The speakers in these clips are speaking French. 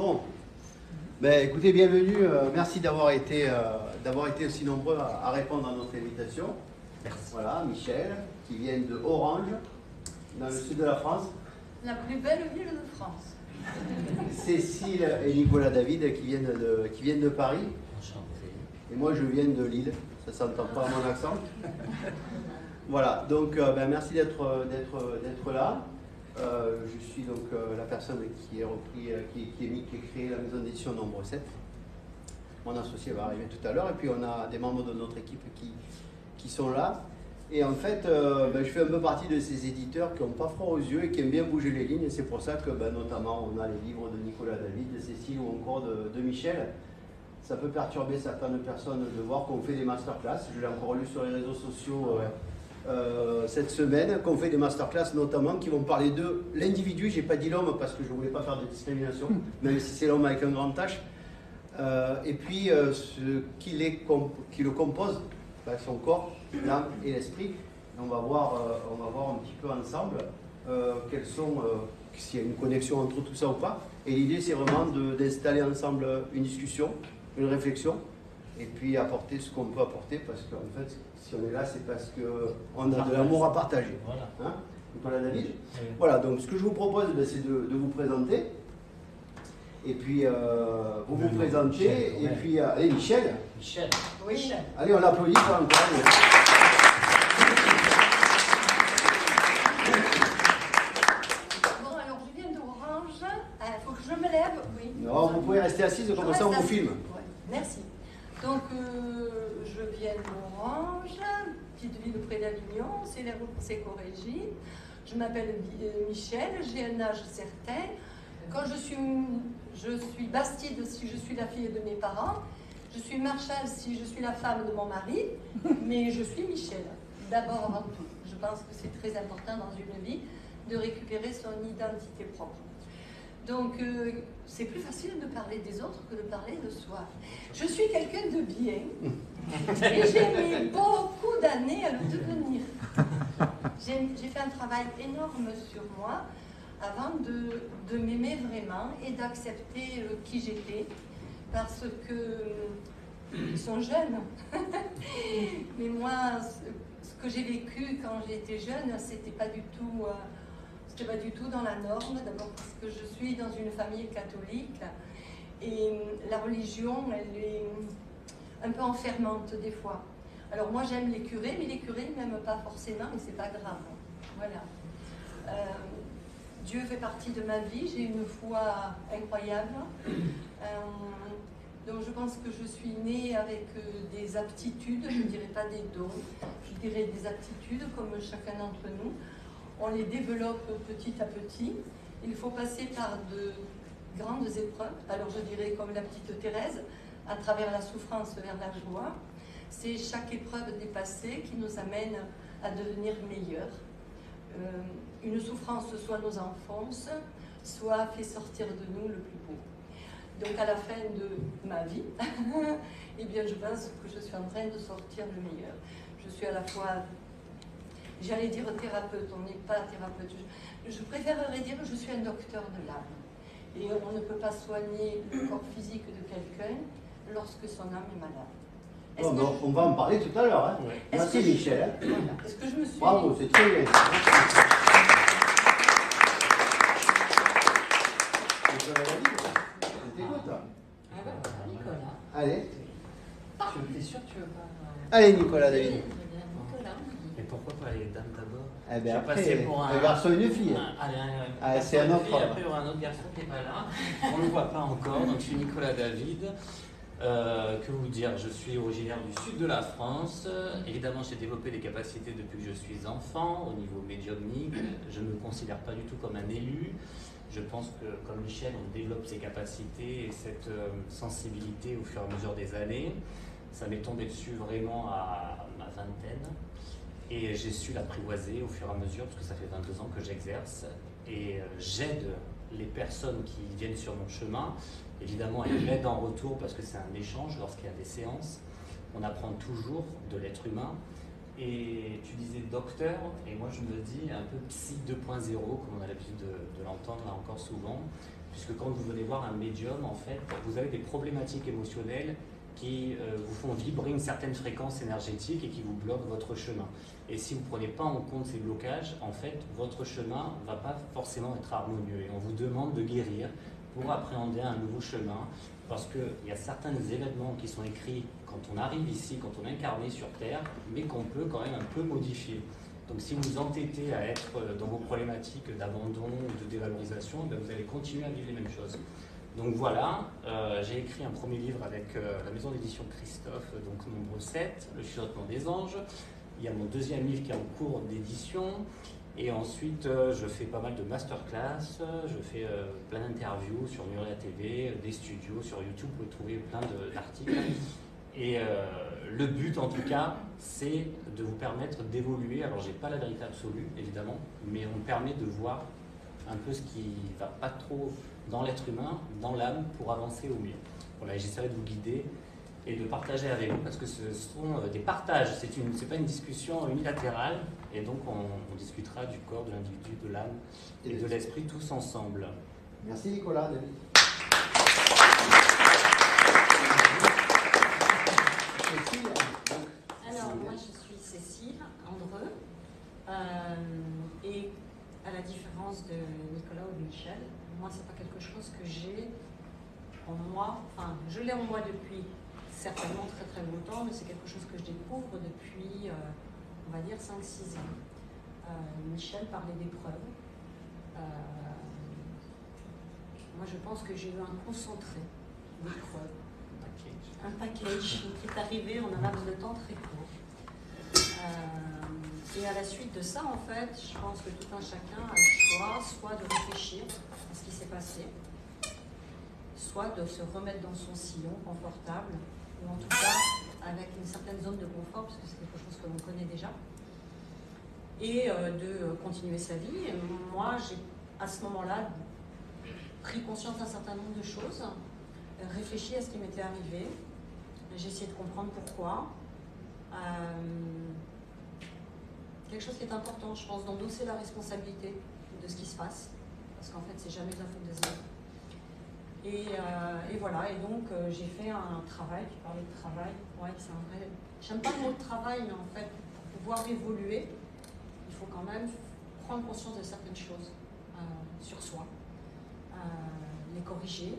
Bon, ben, écoutez, bienvenue. Merci d'avoir été aussi nombreux à répondre à notre invitation. Merci. Voilà, Michel, qui vient de Orange, dans le sud de la France. La plus belle ville de France. Cécile et Nicolas David, qui viennent de Paris. Enchanté. Et moi, je viens de Lille. Ça s'entend pas à mon accent. Voilà, donc ben, merci d'être là. Je suis donc la personne qui a créé la maison d'édition Nombre 7. Mon associé va arriver tout à l'heure. Et puis on a des membres de notre équipe qui sont là. Et en fait, ben, je fais un peu partie de ces éditeurs qui n'ont pas froid aux yeux et qui aiment bien bouger les lignes. Et c'est pour ça que ben, notamment on a les livres de Nicolas David, de Cécile ou encore de Michel. Ça peut perturber certaines personnes de voir qu'on fait des masterclass. Je l'ai encore lu sur les réseaux sociaux cette semaine, qu'on fait des masterclass notamment qui vont parler de l'individu. J'ai pas dit l'homme parce que je voulais pas faire de discrimination, même si c'est l'homme avec un grand H. Et puis ce qui le compose, ben, son corps, l'âme et l'esprit. On va voir un petit peu ensemble quels sont, s'il y a une connexion entre tout ça ou pas. Et l'idée, c'est vraiment d'installer ensemble une discussion, une réflexion, et puis apporter ce qu'on peut apporter, parce qu'en fait, si on est là, c'est parce qu'on a de l'amour à partager. Voilà. Hein, Nicolas David. Oui. Voilà, donc ce que je vous propose, ben, c'est de vous présenter. Et puis, vous vous présentez. Michel, et puis, allez, Michel. Michel. Oui. Allez, on l'applaudit pour encore. Bon, alors je viens d'Orange. Il faut que je me lève. Oui. Non, vous pouvez rester assise, comme ça on vous filme. Ouais, merci. Donc, je viens d'Orange, petite ville près d'Avignon, c'est la route Sécorégie. Je m'appelle Michel, j'ai un âge certain. Quand je suis Bastide si je suis la fille de mes parents, je suis Marshall si je suis la femme de mon mari, mais je suis Michel, d'abord avant tout. Je pense que c'est très important dans une vie de récupérer son identité propre. Donc, c'est plus facile de parler des autres que de parler de soi. Je suis quelqu'un de bien et j'ai mis beaucoup d'années à le devenir. J'ai fait un travail énorme sur moi avant de m'aimer vraiment et d'accepter qui j'étais, parce que ils sont jeunes. Mais moi, ce que j'ai vécu quand j'étais jeune, c'était pas du tout dans la norme, d'abord parce que je suis dans une famille catholique et la religion, elle est un peu enfermante des fois. Alors moi j'aime les curés, mais les curés ne m'aiment pas forcément, mais c'est pas grave. Voilà. Dieu fait partie de ma vie, j'ai une foi incroyable. Donc je pense que je suis née avec des aptitudes, je ne dirais pas des dons, je dirais des aptitudes comme chacun d'entre nous. On les développe petit à petit. Il faut passer par de grandes épreuves. Alors je dirais comme la petite Thérèse, à travers la souffrance vers la joie. C'est chaque épreuve dépassée qui nous amène à devenir meilleurs. Une souffrance soit nous enfonce, soit fait sortir de nous le plus beau. Donc à la fin de ma vie, eh bien je pense que je suis en train de sortir le meilleur. Je suis à la fois, j'allais dire thérapeute, on n'est pas thérapeute. Je préférerais dire que je suis un docteur de l'âme. Et on ne peut pas soigner le corps physique de quelqu'un lorsque son âme est malade. Oh, non, on va en parler tout à l'heure. Hein. Ouais. Merci Michel. Hein. Est-ce que je me suis... Bravo, c'est très bien. Nicolas. Allez. T'es sûr que tu veux pas... Allez Nicolas David. Nicolas. Et pourquoi pas les dames d'abord? Eh bien, J'ai après, passé pour un garçon et une fille. Allez, c'est un autre fille, homme. après, il y aura un autre garçon qui n'est pas là. On ne le voit pas encore. Donc, je suis Nicolas David. Que vous dire, je suis originaire du sud de la France. Évidemment, j'ai développé des capacités depuis que je suis enfant au niveau médiumnique. Je ne me considère pas du tout comme un élu. Je pense que, comme Michel, on développe ses capacités et cette sensibilité au fur et à mesure des années. Ça m'est tombé dessus vraiment à ma vingtaine. Et j'ai su l'apprivoiser au fur et à mesure, parce que ça fait 22 ans que j'exerce. Et j'aide les personnes qui viennent sur mon chemin. Évidemment, elles m'aident en retour parce que c'est un échange lorsqu'il y a des séances. On apprend toujours de l'être humain. Et tu disais docteur, et moi je me dis un peu psy 2.0, comme on a l'habitude de l'entendre là encore souvent. puisque quand vous venez voir un médium, en fait, vous avez des problématiques émotionnelles qui vous font vibrer une certaine fréquence énergétique et qui vous bloquent votre chemin. Et si vous ne prenez pas en compte ces blocages, en fait, votre chemin ne va pas forcément être harmonieux. Et on vous demande de guérir pour appréhender un nouveau chemin, parce qu'il y a certains événements qui sont écrits quand on arrive ici, quand on est incarné sur Terre, mais qu'on peut quand même un peu modifier. Donc si vous vous entêtez à être dans vos problématiques d'abandon ou de dévalorisation, ben vous allez continuer à vivre les mêmes choses. Donc voilà, j'ai écrit un premier livre avec la maison d'édition Christophe, donc nombre 7, Le chuchotement des anges. Il y a mon deuxième livre qui est en cours d'édition. Et ensuite, je fais pas mal de masterclass, je fais plein d'interviews sur Nuria TV, des studios sur YouTube, vous pouvez trouver plein d'articles. Et le but, en tout cas, c'est de vous permettre d'évoluer. Alors, j'ai pas la vérité absolue, évidemment, mais on me permet de voir un peu ce qui va pas trop dans l'être humain, dans l'âme, pour avancer au mieux. Voilà, et j'essaierai de vous guider et de partager avec vous, parce que ce sont des partages, c'est pas une discussion unilatérale, et donc on discutera du corps, de l'individu, de l'âme et de l'esprit tous ensemble. Merci Nicolas, David. Alors moi je suis Cécile Andreu, et à la différence de Nicolas ou de Michel, moi c'est pas quelque chose que j'ai en moi, enfin je l'ai en moi depuis certainement très très longtemps, mais c'est quelque chose que je découvre depuis, on va dire, 5-6 ans. Michel parlait d'épreuves. Moi, je pense que j'ai eu un concentré d'épreuves. Un package qui est arrivé en un laps de temps très court. Et à la suite de ça, en fait, je pense que tout un chacun a le choix, soit de réfléchir à ce qui s'est passé, soit de se remettre dans son sillon confortable, ou en tout cas avec une certaine zone de confort, parce que c'est quelque chose que l'on connaît déjà, et de continuer sa vie. Et moi, j'ai à ce moment-là pris conscience d'un certain nombre de choses, réfléchi à ce qui m'était arrivé, j'ai essayé de comprendre pourquoi. Quelque chose qui est important, je pense, d'endosser la responsabilité de ce qui se passe, parce qu'en fait, c'est jamais de la faute des autres. Et voilà, et donc j'ai fait un travail, tu parlais de travail, ouais, c'est un vrai... J'aime pas le mot de travail, mais en fait, pour pouvoir évoluer, il faut quand même prendre conscience de certaines choses sur soi, les corriger,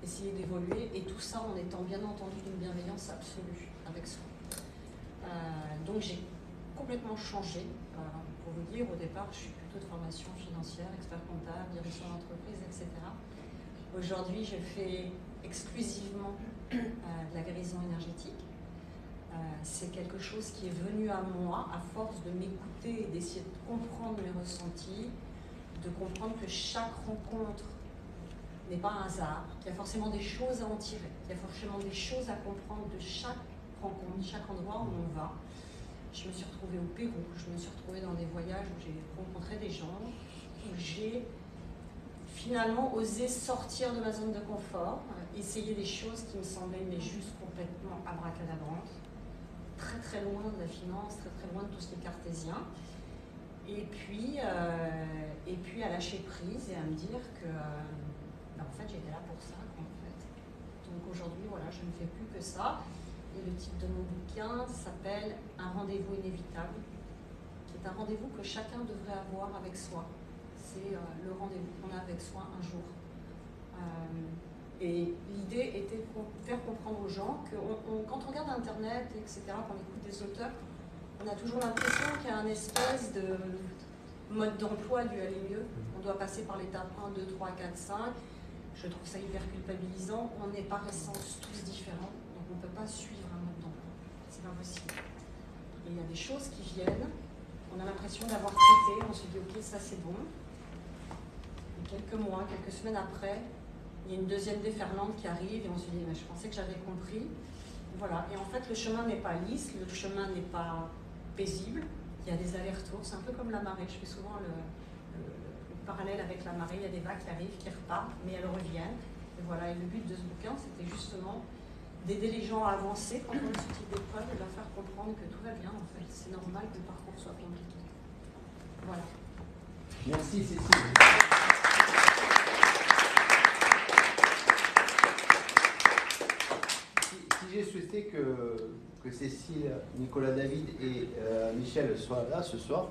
essayer d'évoluer, et tout ça en étant bien entendu d'une bienveillance absolue avec soi. Donc j'ai complètement changé, pour vous dire, au départ je suis plutôt de formation financière, expert comptable, direction d'entreprise, etc. Aujourd'hui, je fais exclusivement de la guérison énergétique. C'est quelque chose qui est venu à moi à force de m'écouter et d'essayer de comprendre mes ressentis, de comprendre que chaque rencontre n'est pas un hasard, qu'il y a forcément des choses à en tirer, qu'il y a forcément des choses à comprendre de chaque rencontre, chaque endroit où on va. Je me suis retrouvée au Pérou, je me suis retrouvée dans des voyages où j'ai rencontré des gens, où j'ai finalement osé sortir de ma zone de confort, essayer des choses qui me semblaient mais juste complètement abracadabrantes, très très loin de la finance, très très loin de tout ce qui est cartésien, et puis à lâcher prise et à me dire que en fait j'étais là pour ça en fait. Donc aujourd'hui voilà, je ne fais plus que ça, et le titre de mon bouquin s'appelle Un rendez-vous inévitable, qui est un rendez-vous que chacun devrait avoir avec soi. C'est le rendez-vous qu'on a avec soi un jour. Et l'idée était de faire comprendre aux gens que quand on regarde Internet, etc., qu'on écoute des auteurs, on a toujours l'impression qu'il y a un espèce de mode d'emploi du aller mieux. On doit passer par l'étape 1, 2, 3, 4, 5. Je trouve ça hyper culpabilisant. On n'est par essence tous différents, donc on ne peut pas suivre un mode d'emploi. C'est pas possible. Et il y a des choses qui viennent, on a l'impression d'avoir traité, on se dit ok, ça c'est bon. Quelques mois, quelques semaines après, il y a une deuxième déferlante qui arrive et on se dit mais je pensais que j'avais compris. Voilà, et en fait le chemin n'est pas lisse, le chemin n'est pas paisible, il y a des allers-retours, c'est un peu comme la marée. Je fais souvent le parallèle avec la marée, il y a des vagues qui arrivent, qui repartent, mais elles reviennent. Et voilà, et le but de ce bouquin, c'était justement d'aider les gens à avancer quand on a ce type d'épreuve et de leur faire comprendre que tout va bien en fait. C'est normal que le parcours soit compliqué. Voilà. Merci Cécile. souhaité que Cécile, Nicolas David et Michel soient là ce soir,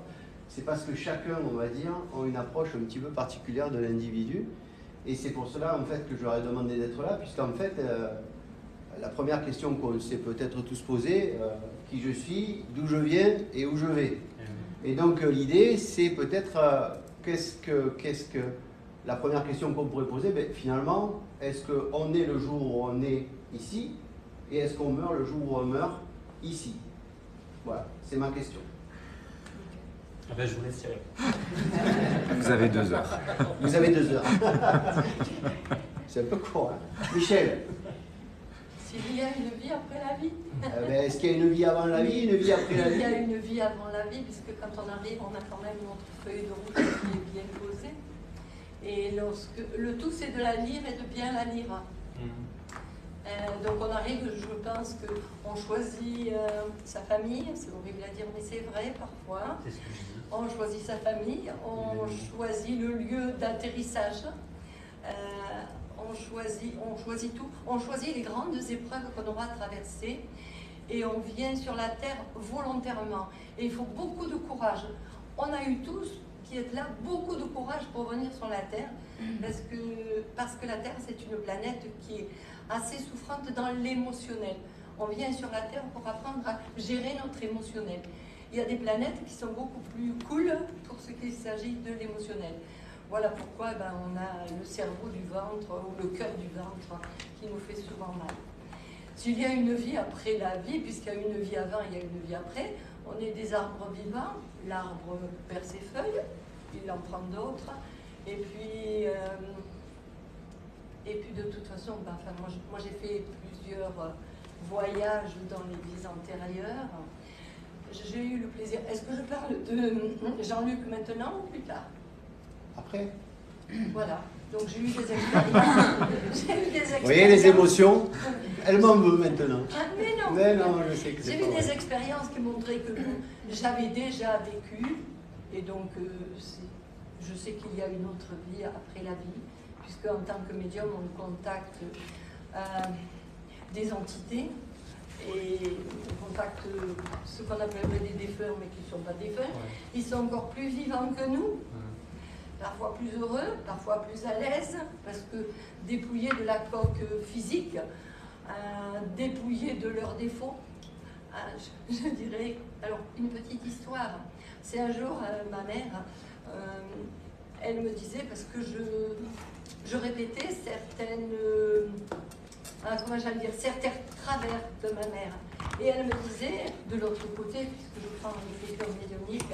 c'est parce que chacun, on va dire, a une approche un petit peu particulière de l'individu. Et c'est pour cela, en fait, que je leur ai demandé d'être là, puisqu'en fait, la première question qu'on s'est peut-être tous posée, qui je suis, d'où je viens et où je vais. Et donc, l'idée, c'est peut-être, qu'est-ce que la première question qu'on pourrait poser, ben, finalement, est-ce qu'on est le jour où on est ici, et est-ce qu'on meurt le jour où on meurt ici? Voilà, c'est ma question. Ah ben, je vous laisse y aller. Vous avez 2 heures. Vous avez 2 heures. C'est un peu court, hein. Michel, S'il y a une vie après la vie. ben, est-ce qu'il y a une vie avant la vie, une vie après la Il y a vie? une vie avant la vie, puisque quand on arrive, on a quand même notre feuille de route qui est bien posée. Et le tout, c'est de la lire et de bien la lire. Donc on arrive, je pense qu'on choisit sa famille, c'est horrible à dire, mais c'est vrai parfois. C'est ce que je dis. On choisit sa famille, on choisit le lieu d'atterrissage, on choisit tout, on choisit les grandes épreuves qu'on aura traversées et on vient sur la terre volontairement. Et il faut beaucoup de courage. On a eu tous, qui êtes là, beaucoup de courage pour venir sur la terre parce que la terre, c'est une planète qui est assez souffrante dans l'émotionnel. On vient sur la terre pour apprendre à gérer notre émotionnel. Il y a des planètes qui sont beaucoup plus cool pour ce qu'il s'agit de l'émotionnel. Voilà pourquoi on a le cerveau du ventre ou le cœur du ventre qui nous fait souvent mal. S'il y a une vie après la vie, puisqu'il y a une vie avant, il y a une vie après, on est des arbres vivants, l'arbre perd ses feuilles, il en prend d'autres, et puis de toute façon, moi j'ai fait plusieurs voyages dans les vies antérieures. J'ai eu le plaisir. Est-ce que je parle de Jean-Luc maintenant ou plus tard? Après? Voilà. Donc j'ai eu des expériences. Vous voyez les émotions? Elle m'en veut maintenant. Ah, mais non. Mais non, je sais que c'est J'ai pas eu vrai. des expériences qui montraient que j'avais déjà vécu. Et donc, je sais qu'il y a une autre vie après la vie. Puisque en tant que médium, on contacte des entités. Et on contacte ce qu'on appellerait des défunts, mais qui ne sont pas défunts. Ouais. Ils sont encore plus vivants que nous, parfois plus heureux, parfois plus à l'aise, parce que dépouillés de la coque physique, dépouillés de leurs défauts. Je dirais, alors une petite histoire. C'est un jour, ma mère, elle me disait, parce que je répétais certaines... comment j'allais dire, certains travers de ma mère. Et elle me disait, de l'autre côté, puisque je prends une écriture médiumnique,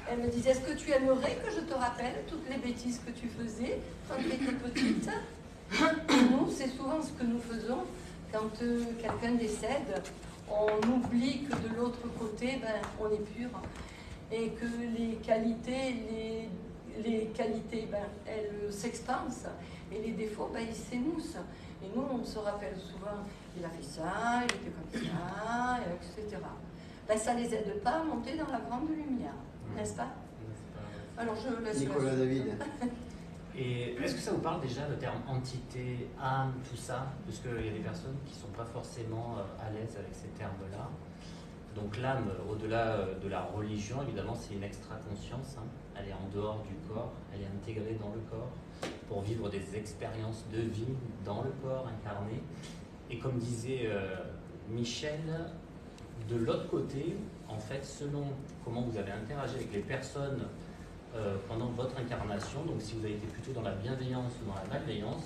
elle me disait, est-ce que tu aimerais que je te rappelle toutes les bêtises que tu faisais quand tu étais petite? Et nous, c'est souvent ce que nous faisons quand quelqu'un décède. On oublie que de l'autre côté, on est pur. Et que les qualités, elles s'expansent. Et les défauts, ils s'émoussent. Et nous, on se rappelle souvent, il a fait ça, il était comme ça, etc. Ça ne les aide pas à monter dans la grande lumière, n'est-ce pas? Alors je laisse Nicolas David. Et est-ce que ça vous parle déjà, le terme entité, âme, tout ça? Parce qu'il y a des personnes qui ne sont pas forcément à l'aise avec ces termes-là. Donc l'âme, au-delà de la religion, évidemment, c'est une extra-conscience. Elle est en dehors du corps, elle est intégrée dans le corps pour vivre des expériences de vie dans le corps incarné. Et comme disait Michel, de l'autre côté, en fait, selon comment vous avez interagi avec les personnes pendant votre incarnation, donc si vous avez été plutôt dans la bienveillance ou dans la malveillance,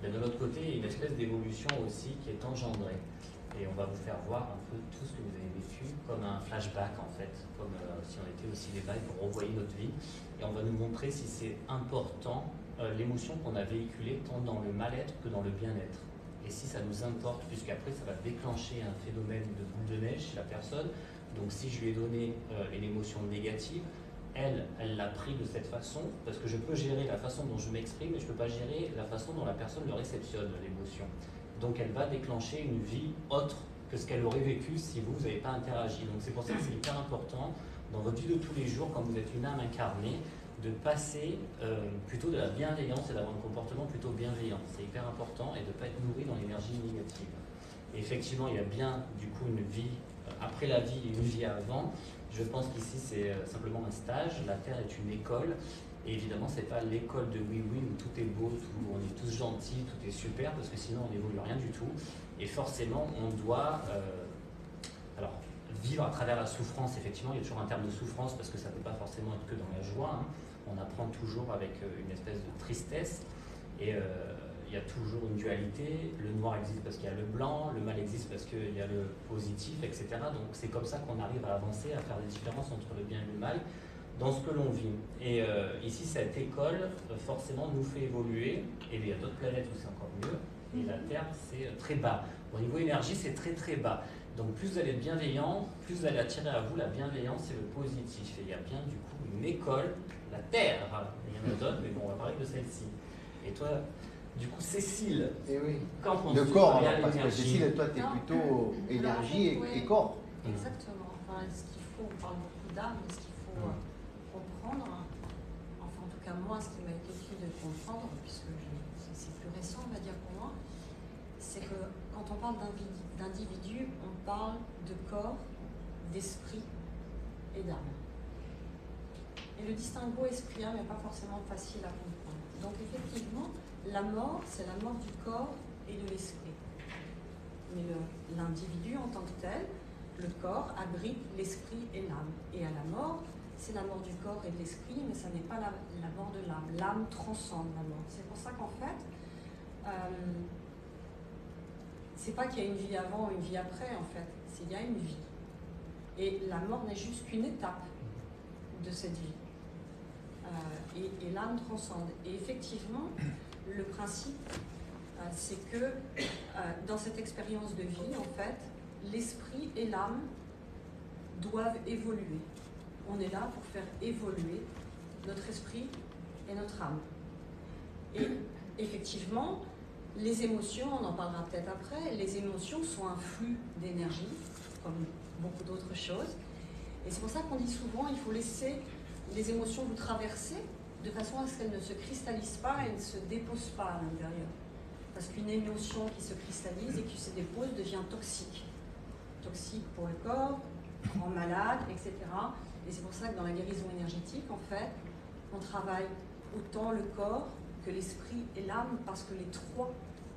de l'autre côté, il y a une espèce d'évolution aussi qui est engendrée. Et on va vous faire voir un peu tout ce que vous avez vécu comme un flashback en fait, comme si on était au cinéma et qu'on revoyait notre vie. Et on va nous montrer si c'est important l'émotion qu'on a véhiculée tant dans le mal-être que dans le bien-être. Et si ça nous importe, puisqu'après ça va déclencher un phénomène de boule de neige chez la personne. Donc si je lui ai donné une émotion négative, elle l'a pris de cette façon, parce que je peux gérer la façon dont je m'exprime, mais je ne peux pas gérer la façon dont la personne le réceptionne, l'émotion. Donc elle va déclencher une vie autre que ce qu'elle aurait vécu si vous n'avez pas interagi. Donc c'est pour ça que c'est hyper important dans votre vie de tous les jours, quand vous êtes une âme incarnée, de passer plutôt de la bienveillance et d'avoir un comportement plutôt bienveillant. C'est hyper important et de ne pas être nourri dans l'énergie négative. Et effectivement, il y a bien du coup une vie après la vie et une vie avant. Je pense qu'ici c'est simplement un stage. La Terre est une école. Et évidemment, ce n'est pas l'école de oui-oui où tout est beau, on est tous gentils, tout est super, parce que sinon on n'évolue rien du tout. Et forcément, on doit alors, vivre à travers la souffrance. Effectivement, il y a toujours un terme de souffrance, parce que ça ne peut pas forcément être que dans la joie. Hein. On apprend toujours avec une espèce de tristesse. Et il y a toujours une dualité. Le noir existe parce qu'il y a le blanc, le mal existe parce qu'il y a le positif, etc. Donc c'est comme ça qu'on arrive à avancer, à faire des différences entre le bien et le mal dans ce que l'on vit. Et ici, cette école, forcément, nous fait évoluer. Et il y a d'autres planètes où c'est encore mieux. Et la Terre, c'est très bas. Au niveau énergie, c'est très très bas. Donc plus vous allez être bienveillant, plus vous allez attirer à vous la bienveillance et le positif. Et il y a bien du coup une école, la Terre. Il y en a d'autres, mais bon, on va parler de celle-ci. Et toi, du coup, Cécile, Et oui. quand on Le se corps, regarde alors, parce que l'énergie, Cécile, toi, tu es Non. plutôt énergie et corps. Exactement. Enfin, ce qu'il faut, on parle beaucoup d'âme, mais ce qu'il faut comprendre, enfin en tout cas moi, ce qui m'a été utile de comprendre, puisque c'est plus récent, on va dire pour moi, c'est que quand on parle d'individu, on parle de corps, d'esprit et d'âme. Et le distinguo esprit-âme n'est pas forcément facile à comprendre. Donc effectivement, la mort, c'est la mort du corps et de l'esprit. Mais l'individu en tant que tel, le corps abrite l'esprit et l'âme. Et à la mort, c'est la mort du corps et de l'esprit, mais ça n'est pas la mort de l'âme. L'âme transcende la mort. C'est pour ça qu'en fait, c'est pas qu'il y a une vie avant ou une vie après, en fait. C'est qu'il y a une vie. Et la mort n'est juste qu'une étape de cette vie. Et l'âme transcende. Et effectivement, le principe, c'est que dans cette expérience de vie, en fait, l'esprit et l'âme doivent évoluer. On est là pour faire évoluer notre esprit et notre âme. Et effectivement, les émotions, on en parlera peut-être après, les émotions sont un flux d'énergie, comme beaucoup d'autres choses. Et c'est pour ça qu'on dit souvent, il faut laisser les émotions vous traverser de façon à ce qu'elles ne se cristallisent pas et ne se déposent pas à l'intérieur. Parce qu'une émotion qui se cristallise et qui se dépose devient toxique. Toxique pour le corps, rend malade, etc. Et c'est pour ça que dans la guérison énergétique, en fait, on travaille autant le corps que l'esprit et l'âme, parce que les trois,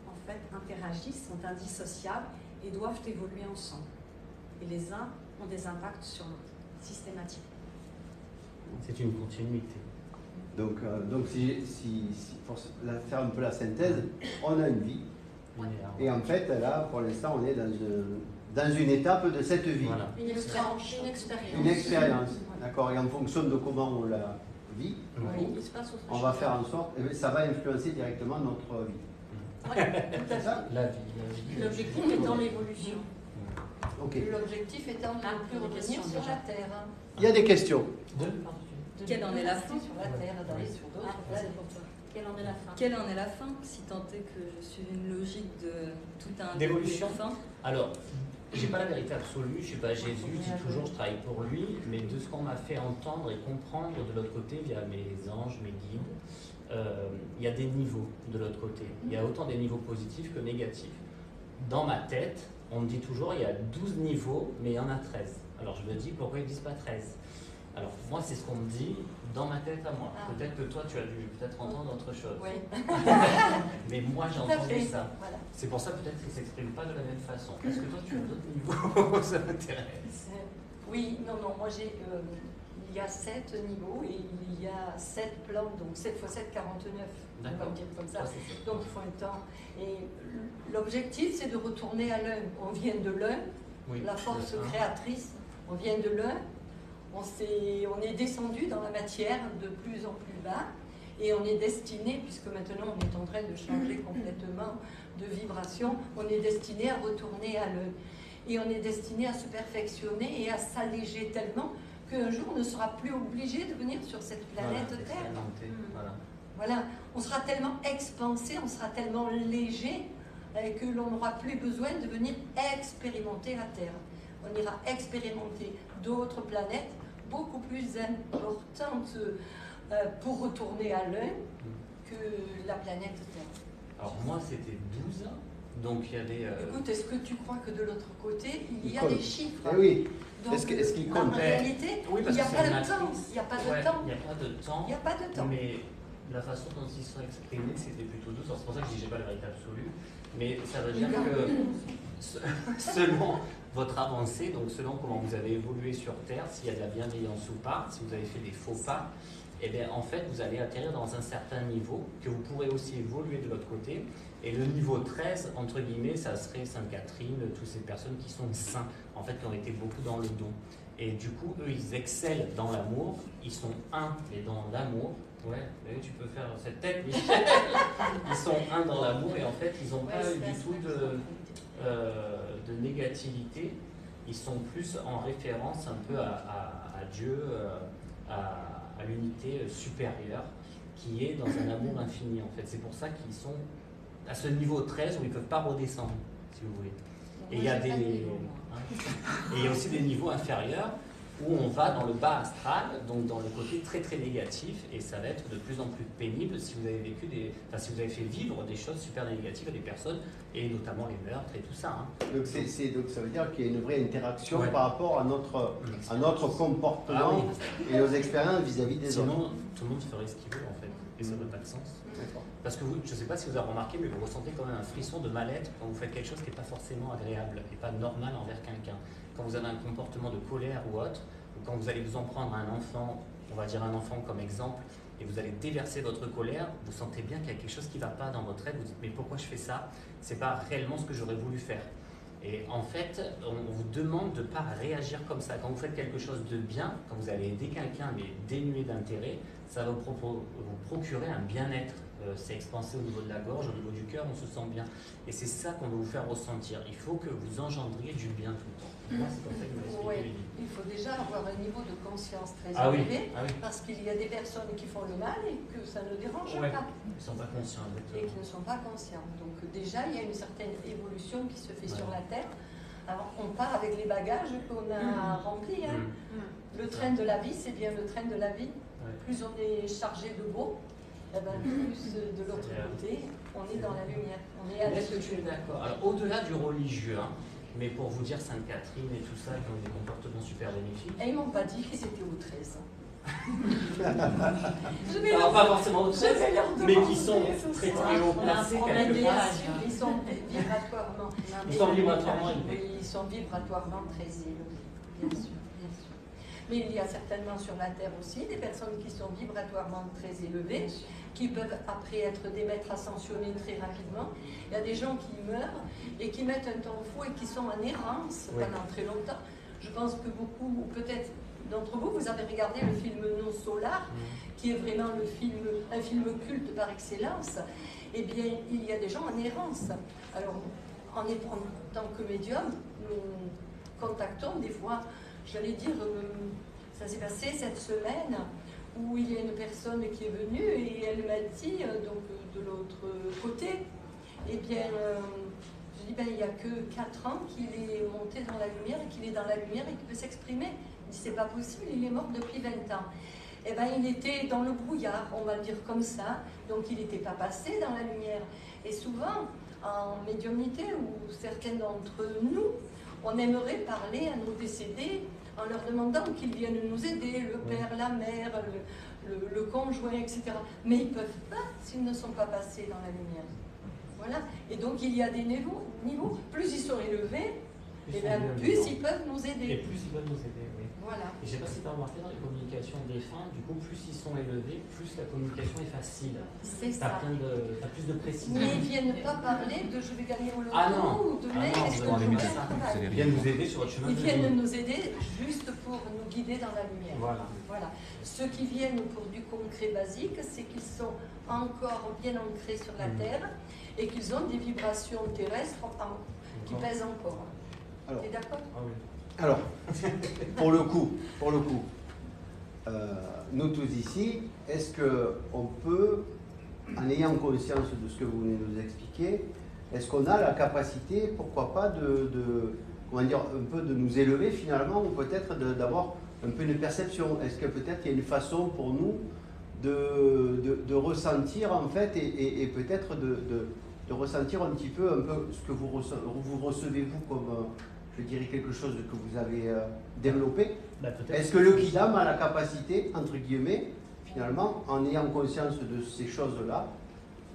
en fait, interagissent, sont indissociables et doivent évoluer ensemble. Et les uns ont des impacts sur l'autre, systématiquement. c'est une continuité. Donc pour faire un peu la synthèse, on a une vie. Et en fait, là, pour l'instant, on est dans une étape de cette vie. Voilà. Une expérience. Une expérience. D'accord. Et en fonction de comment on la vit, Oui, il se passe autre on chose. va faire en sorte, et ça va influencer directement notre vie. C'est ça? La vie. L'objectif est dans l'évolution. Ok. L'objectif étant de ne plus revenir sur la Terre. Il y a des questions. Quelle en est la fin? Sur la Terre, d'aller sur d'autres planètes. Quelle en est la fin? Quelle en est la fin, si tant est que je suis une logique de tout un D'évolution. début et une fin? Alors, j'ai pas la vérité absolue, je suis pas Jésus, je dis toujours je travaille pour lui, mais de ce qu'on m'a fait entendre et comprendre de l'autre côté via mes anges, mes guides, il y a des niveaux de l'autre côté. Il y a autant des niveaux positifs que négatifs. Dans ma tête, on me dit toujours il y a 12 niveaux, mais il y en a 13. Alors je me dis pourquoi ils ne disent pas 13? Alors moi c'est ce qu'on me dit dans ma tête à moi. Peut-être que toi tu as dû peut-être entendre autre chose. Oui. Mais moi j'ai Tout à entendu fait. ça. Voilà. C'est pour ça peut-être qu'ils ne s'expriment pas de la même façon. Est-ce que toi tu as d'autres niveaux? Ça m'intéresse. Oui, non, moi j'ai. Il y a 7 niveaux et il y a 7 plans, donc 7 x 7, 49. On va D'accord. dire comme ça. Ça, c'est ça. Donc il faut un temps. Et l'objectif c'est de retourner à l'un. On vient de l'un, Oui, la force le un. créatrice, on vient de l'un. On est descendu dans la matière de plus en plus bas et on est destiné, puisque maintenant on est en train de changer complètement de vibration, on est destiné à retourner à l'un. Et on est destiné à se perfectionner et à s'alléger tellement qu'un jour on ne sera plus obligé de venir sur cette planète Voilà, Terre. expérimenté, voilà. Voilà, on sera tellement expansé, on sera tellement léger que l'on n'aura plus besoin de venir expérimenter la Terre. On ira expérimenter d'autres planètes beaucoup plus importantes pour retourner à l'un que la planète Terre. Alors moi c'était 12, Donc il y a des... Écoute, est-ce que tu crois que de l'autre côté, il y a compte. des chiffres? Eh oui. Donc, Est-ce qu'il en compte? réalité, Oui, il parce n'y a que c'est pas une de temps. matrice. Il n'y a pas de Ouais, temps. il n'y a pas de temps. Il n'y a pas de temps. Mais la façon dont ils sont exprimés, c'était plutôt douce. Alors, c'est pour ça que je dis j'ai pas la vérité absolue. Mais ça veut dire que selon votre avancée, donc selon comment vous avez évolué sur Terre, s'il y a de la bienveillance ou pas, si vous avez fait des faux pas, et bien en fait vous allez atterrir dans un certain niveau que vous pourrez aussi évoluer de l'autre côté. Et le niveau 13, entre guillemets, ça serait Sainte Catherine, toutes ces personnes qui sont saints, en fait, qui ont été beaucoup dans le don. Et du coup, eux, ils excellent dans l'amour, ils sont un, mais dans l'amour. Ouais, tu peux faire cette tête, Michel. Ils sont un dans l'amour et en fait, ils n'ont pas eu du tout de négativité. Ils sont plus en référence un peu à Dieu, à l'unité supérieure, qui est dans un amour infini, en fait. C'est pour ça qu'ils sont à ce niveau 13 où ils ne peuvent pas redescendre, si vous voulez. Et il y a des, et il y a aussi des niveaux inférieurs où on va dans le bas astral, donc dans le côté très très négatif, et ça va être de plus en plus pénible si vous avez vécu si vous avez fait vivre des choses super négatives à des personnes, et notamment les meurtres et tout ça. Donc, donc ça veut dire qu'il y a une vraie interaction par rapport à notre comportement et nos expériences vis-à-vis des autres. Sinon, tout le monde ferait ce qu'il veut en fait, et ça n'a pas de sens. Parce que vous, je ne sais pas si vous avez remarqué, mais vous ressentez quand même un frisson de mal-être quand vous faites quelque chose qui n'est pas forcément agréable et pas normal envers quelqu'un. Quand vous avez un comportement de colère ou autre, ou quand vous allez vous en prendre à un enfant, on va dire un enfant comme exemple, et vous allez déverser votre colère, vous sentez bien qu'il y a quelque chose qui ne va pas dans votre être, vous dites mais pourquoi je fais ça? C'est pas réellement ce que j'aurais voulu faire. Et en fait, on vous demande de ne pas réagir comme ça. Quand vous faites quelque chose de bien, quand vous allez aider quelqu'un mais dénué d'intérêt, ça va vous procurer un bien-être. C'est expansé au niveau de la gorge, au niveau du cœur, on se sent bien. Et c'est ça qu'on veut vous faire ressentir. Il faut que vous engendriez du bien tout le temps. Moi, c'est comme ça que vous m'avez expliqué. Il faut déjà avoir un niveau de conscience très Oui. élevé, parce qu'il y a des personnes qui font le mal et que ça ne dérange pas. Ils ne sont pas conscients. Et qui ne sont pas conscients. Donc déjà, il y a une certaine évolution qui se fait sur la Terre. Alors, on part avec les bagages qu'on a remplis. Hein. Le train de la vie, c'est bien le train de la vie. Plus on est chargé de beau, plus de l'autre côté, on est dans la lumière. Est-ce que tu es d'accord? Alors, au-delà du religieux, mais pour vous dire Sainte Catherine et tout ça, qui ont des comportements super bénéfiques. Et ils m'ont pas dit que c'était au 13. Alors, pas forcément au 13, mais qui sont très très haut placés quelque part. Ils sont vibratoirement. Ils sont vibratoirement très élevés, bien sûr. Mais il y a certainement sur la Terre aussi des personnes qui sont vibratoirement très élevées, qui peuvent après être des maîtres ascensionnés très rapidement. Il y a des gens qui meurent et qui mettent un temps fou et qui sont en errance pendant très longtemps. Je pense que beaucoup, ou peut-être d'entre vous, vous avez regardé le film Non Solar, qui est vraiment un film culte par excellence. Eh bien, il y a des gens en errance. Alors, en tant que médium, nous contactons des fois. J'allais dire, ça s'est passé cette semaine où il y a une personne qui est venue et elle m'a dit, donc de l'autre côté, eh bien, je dis, il n'y a que 4 ans qu'il est monté dans la lumière et qu'il est dans la lumière et qu'il peut s'exprimer. Il dit, c'est pas possible, il est mort depuis 20 ans. Eh bien, il était dans le brouillard, on va le dire comme ça, donc il n'était pas passé dans la lumière. Et souvent, en médiumnité, ou certains d'entre nous, on aimerait parler à nos décédés en leur demandant qu'ils viennent nous aider, le père, la mère, le conjoint, etc. Mais ils ne peuvent pas s'ils ne sont pas passés dans la lumière. Voilà. Et donc il y a des niveaux. Plus ils sont élevés, plus ils peuvent nous aider. Et plus ils peuvent nous aider, oui. Voilà. Et je ne sais pas si tu as remarqué dans les communications défunts, du coup, plus ils sont élevés, plus la communication est facile. C'est ça. T'as plus de précision. Mais ils ne viennent pas parler de je vais gagner au loto ou de est-ce que je ils viennent nous aider sur votre chemin. Ils viennent nous aider juste pour nous guider dans la lumière. Voilà. Ceux qui viennent pour du concret basique, c'est qu'ils sont encore bien ancrés sur la Terre et qu'ils ont des vibrations terrestres qui pèsent encore. Tu es d'accord? Alors, pour le coup, nous tous ici, est-ce qu'on peut, en ayant conscience de ce que vous venez de nous expliquer, est-ce qu'on a la capacité, pourquoi pas, comment dire, un peu de nous élever finalement, ou peut-être d'avoir un peu une perception? Est-ce que peut-être il y a une façon pour nous de ressentir en fait et peut-être de de ressentir un petit peu ce que vous recevez vous comme, je dirais, quelque chose que vous avez développé. Est-ce que le Kidam a la capacité, entre guillemets, finalement, en ayant conscience de ces choses-là,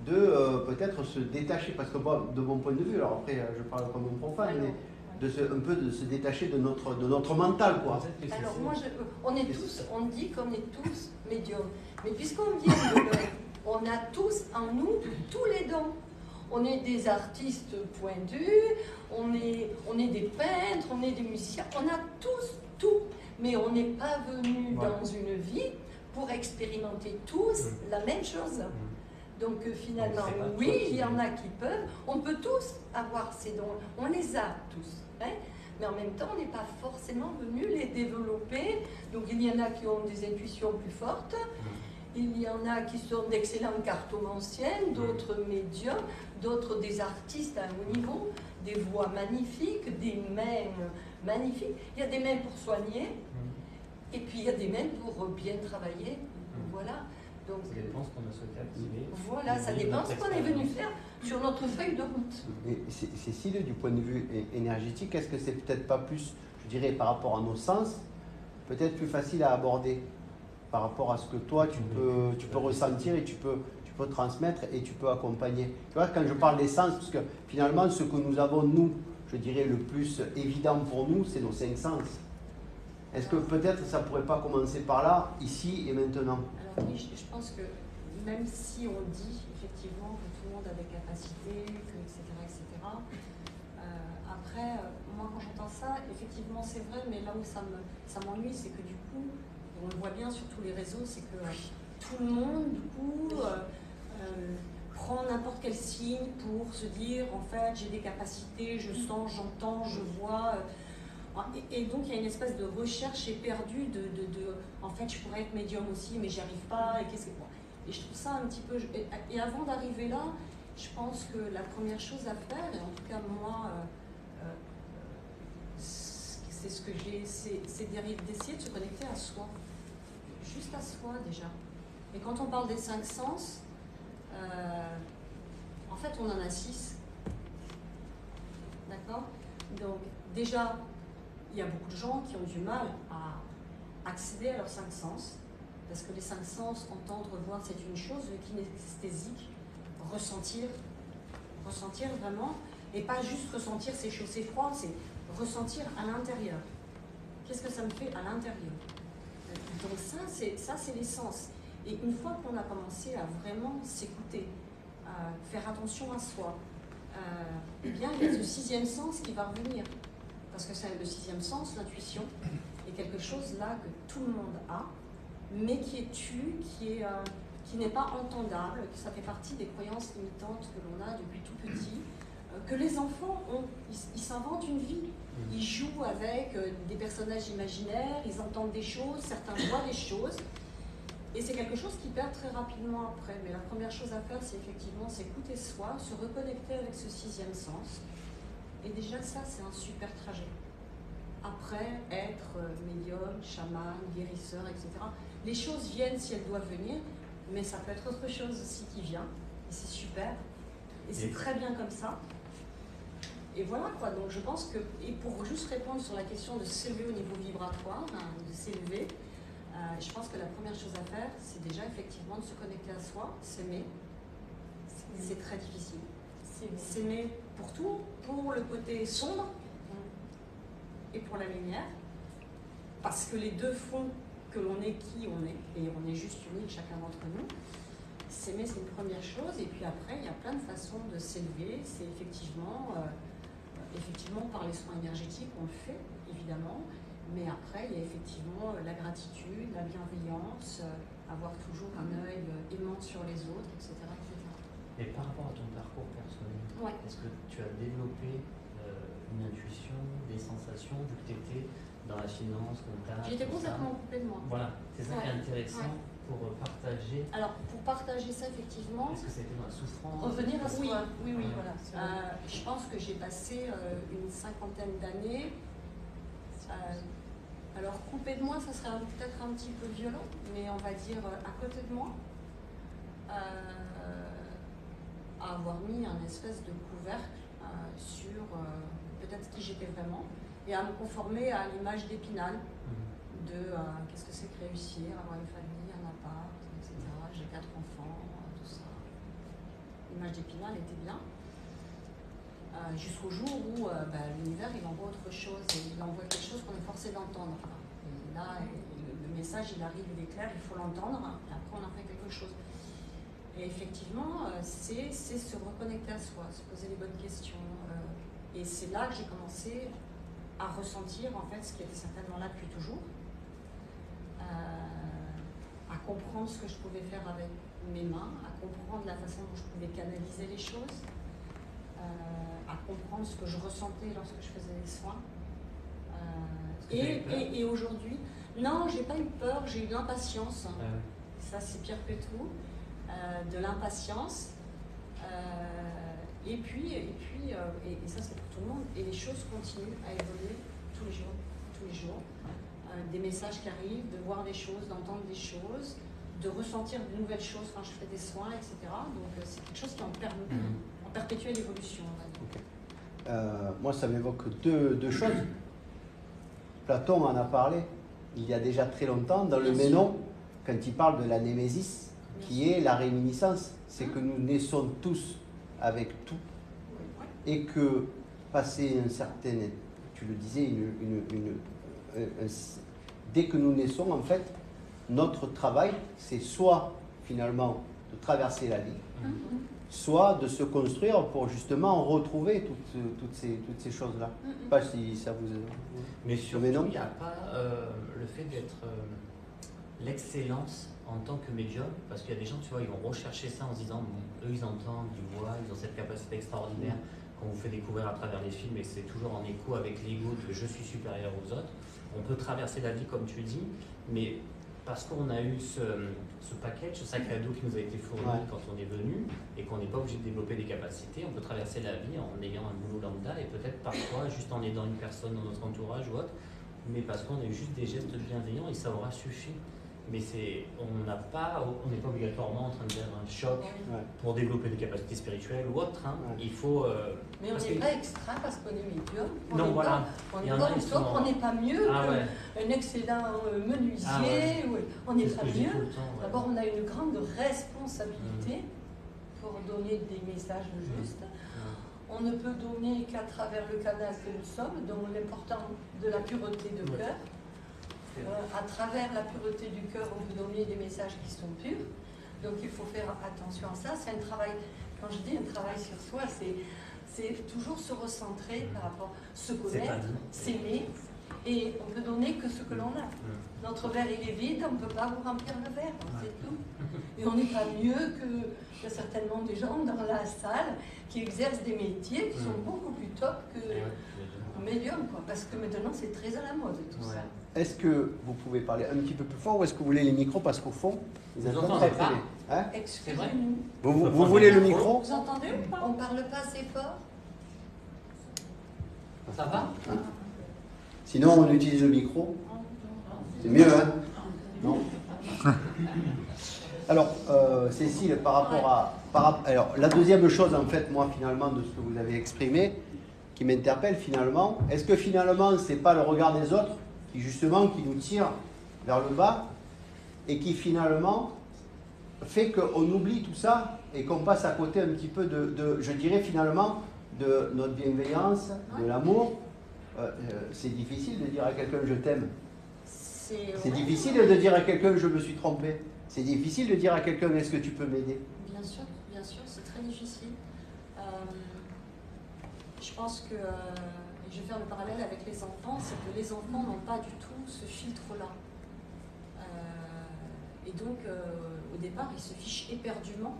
de peut-être se détacher, parce que bon, de mon point de vue, alors après je parle comme un profane, mais un peu de se détacher de notre mental, quoi. Alors moi, on dit qu'on est tous médiums, mais puisqu'on vient de l'œil, on a tous en nous tous les dons. On est des artistes pointus, on est des peintres, on est des musiciens, on a tous tout, mais on n'est pas venu dans une vie pour expérimenter tous la même chose. Donc finalement, oui, il y en a qui peuvent, on peut tous avoir ces dons, on les a tous, hein, mais en même temps, on n'est pas forcément venu les développer. Donc il y en a qui ont des intuitions plus fortes, il y en a qui sont d'excellentes cartomanciennes, d'autres médiums, d'autres des artistes à un haut niveau, des voix magnifiques, des mains magnifiques. Il y a des mains pour soigner, et puis il y a des mains pour bien travailler, voilà. Donc, ça dépend ce qu'on a souhaité activer. Voilà, ça dépend ce qu'on est venu faire sur notre feuille de route. Et Cécile, du point de vue énergétique, est-ce que c'est peut-être pas plus, je dirais, par rapport à nos sens, peut-être plus facile à aborder par rapport à ce que toi tu peux ressentir et tu peux transmettre et tu peux accompagner. Tu vois, quand je parle des sens, parce que finalement, ce que nous avons, nous, je dirais, le plus évident pour nous, c'est nos 5 sens. Est-ce que peut-être ça ne pourrait pas commencer par là, ici et maintenant? Alors oui, je pense que même si on dit effectivement que tout le monde a des capacités, que, etc., après, moi quand j'entends ça, effectivement c'est vrai, mais là où ça m'ennuie, c'est que du coup, on le voit bien sur tous les réseaux, c'est que tout le monde, du coup, prend n'importe quel signe pour se dire, en fait, j'ai des capacités, je sens, j'entends, je vois... Et donc il y a une espèce de recherche éperdue en fait je pourrais être médium aussi mais j'y arrive pas et je trouve ça un petit peu et avant d'arriver là je pense que la première chose à faire et en tout cas moi c'est ce que j'ai c'est d'essayer de se connecter à soi, juste à soi déjà. Et quand on parle des 5 sens en fait on en a 6, d'accord, donc déjà il y a beaucoup de gens qui ont du mal à accéder à leurs 5 sens, parce que les 5 sens, entendre, voir, c'est une chose, le kinesthésique, ressentir vraiment, et pas juste ressentir c'est chaud, c'est froid, c'est ressentir à l'intérieur. Qu'est-ce que ça me fait à l'intérieur? Donc ça c'est les sens. Et une fois qu'on a commencé à vraiment s'écouter, à faire attention à soi, eh bien il y a ce 6e sens qui va revenir. Parce que c'est le 6e sens, l'intuition, est quelque chose là que tout le monde a, mais qui est tu, qui n'est pas entendable, que ça fait partie des croyances limitantes que l'on a depuis tout petit, que les enfants ont. Ils s'inventent une vie, ils jouent avec des personnages imaginaires, ils entendent des choses, certains voient des choses, et c'est quelque chose qui perd très rapidement après. Mais la première chose à faire, c'est effectivement s'écouter soi, se reconnecter avec ce 6e sens. Et déjà ça, c'est un super trajet. Après, être médium, chaman, guérisseur, etc. Les choses viennent si elles doivent venir, mais ça peut être autre chose aussi qui vient. Et c'est super. Et c'est très bien comme ça. Et voilà quoi, donc je pense que, et pour juste répondre sur la question de s'élever au niveau vibratoire, de s'élever, je pense que la première chose à faire, c'est déjà effectivement de se connecter à soi, s'aimer. C'est très difficile. S'aimer pour tout, pour le côté sombre et pour la lumière, parce que les deux font que l'on est qui on est, et on est juste unique chacun d'entre nous. S'aimer, c'est une première chose, et puis après, il y a plein de façons de s'élever. C'est effectivement par les soins énergétiques, on le fait, évidemment, mais après, il y a effectivement la gratitude, la bienveillance, avoir toujours un œil aimant sur les autres, etc. Et par rapport à ton parcours personnel, est-ce que tu as développé une intuition, des sensations, vu que tu étais dans la finance, comptable? J'étais complètement coupée de moi. Voilà, c'est ça qui est intéressant pour partager. Alors, pour partager ça, effectivement... Est-ce que ça a été dans la souffrance? Revenir à soi. Oui, voilà. Je pense que j'ai passé une 50aine d'années. Alors, coupée de moi, ça serait peut-être un petit peu violent, mais on va dire à côté de moi. À à avoir mis un espèce de couvercle sur peut-être qui j'étais vraiment, et à me conformer à l'image d'Épinal de qu'est-ce que c'est que réussir, avoir une famille, un appart, etc. J'ai 4 enfants, tout ça. L'image d'Épinal était bien. Jusqu'au jour où l'univers il envoie autre chose, et il envoie quelque chose qu'on est forcé d'entendre. Et là, le message il arrive, il est clair, il faut l'entendre, et après on en fait quelque chose. Et effectivement, c'est se reconnecter à soi, se poser les bonnes questions. Et c'est là que j'ai commencé à ressentir en fait ce qui était certainement là depuis toujours, à comprendre ce que je pouvais faire avec mes mains, à comprendre la façon dont je pouvais canaliser les choses, à comprendre ce que je ressentais lorsque je faisais les soins. Et aujourd'hui, non, j'ai pas eu peur, j'ai eu de l'impatience. Ça, c'est pire que tout. De l'impatience. Et ça, c'est pour tout le monde. Et les choses continuent à évoluer tous les jours. Des messages qui arrivent, de voir des choses, d'entendre des choses, de ressentir de nouvelles choses quand je fais des soins, etc. Donc, c'est quelque chose qui en perpétuelle évolution. Moi, ça m'évoque deux choses. Platon en a parlé il y a déjà très longtemps dans le Ménon, quand il parle de la némésis, qui est la réminiscence. C'est que nous naissons tous avec tout, et que passer un certain, tu le disais, dès que nous naissons, en fait, notre travail, c'est soit finalement de traverser la vie, soit de se construire pour justement retrouver toutes ces choses-là. Je ne sais pas si ça vous... Mais surtout, il n'y a pas le fait d'être l'excellence en tant que médium, parce qu'il y a des gens, tu vois, ils vont rechercher ça en se disant, bon, eux, ils entendent, ils voient, ils ont cette capacité extraordinaire qu'on vous fait découvrir à travers les films, et c'est toujours en écho avec l'ego de « je suis supérieur aux autres ». On peut traverser la vie, comme tu dis, mais parce qu'on a eu ce package, ce sac à dos qui nous a été fourni quand on est venu, et qu'on n'est pas obligé de développer des capacités, on peut traverser la vie en ayant un boulot lambda, et peut-être parfois juste en aidant une personne dans notre entourage ou autre, mais parce qu'on a eu juste des gestes bienveillants et ça aura suffi. Mais on n'est pas obligatoirement en train de faire un choc pour développer des capacités spirituelles ou autres. Il faut. Mais on n'est pas extra parce qu'on est médium. Non, voilà. On n'est pas mieux qu'un excellent menuisier. On n'est pas mieux. D'abord, on a une grande responsabilité pour donner des messages justes. On ne peut donner qu'à travers le canal que nous sommes, donc l'important de la pureté de cœur. À travers la pureté du cœur, on peut donner des messages qui sont purs. Donc il faut faire attention à ça. C'est un travail, quand je dis un travail sur soi, c'est toujours se recentrer par rapport à se connaître, s'aimer. Et on peut donner que ce que l'on a. Notre verre, il est vide, on ne peut pas vous remplir le verre, c'est tout. Et on n'est pas mieux qu'il y a certainement des gens dans la salle qui exercent des métiers qui sont beaucoup plus top que médium, quoi. Parce que maintenant, c'est très à la mode, tout ça. Est-ce que vous pouvez parler un petit peu plus fort ou est-ce que vous voulez les micros? Parce qu'au fond, ils entendent très bien. Hein? Excusez-nous. Vous voulez le micro? Vous entendez ou pas? On ne parle pas assez fort? Ça va? Sinon, on utilise le micro. C'est mieux, hein? Non? Alors, Cécile, par rapport alors, la deuxième chose, en fait, moi, finalement, de ce que vous avez exprimé, qui m'interpelle, finalement, est-ce que, finalement, c'est pas le regard des autres qui, justement, qui nous tire vers le bas et qui, finalement, fait qu'on oublie tout ça et qu'on passe à côté un petit peu je dirais, finalement, de notre bienveillance, de l'amour. C'est difficile de dire à quelqu'un « je t'aime ». C'est difficile de dire à quelqu'un « je me suis trompé ». C'est difficile de dire à quelqu'un « est-ce que tu peux m'aider ». Bien sûr, c'est très difficile. Je pense que, et je vais faire le parallèle avec les enfants, c'est que les enfants n'ont pas du tout ce filtre-là. Et donc, au départ, ils se fichent éperdument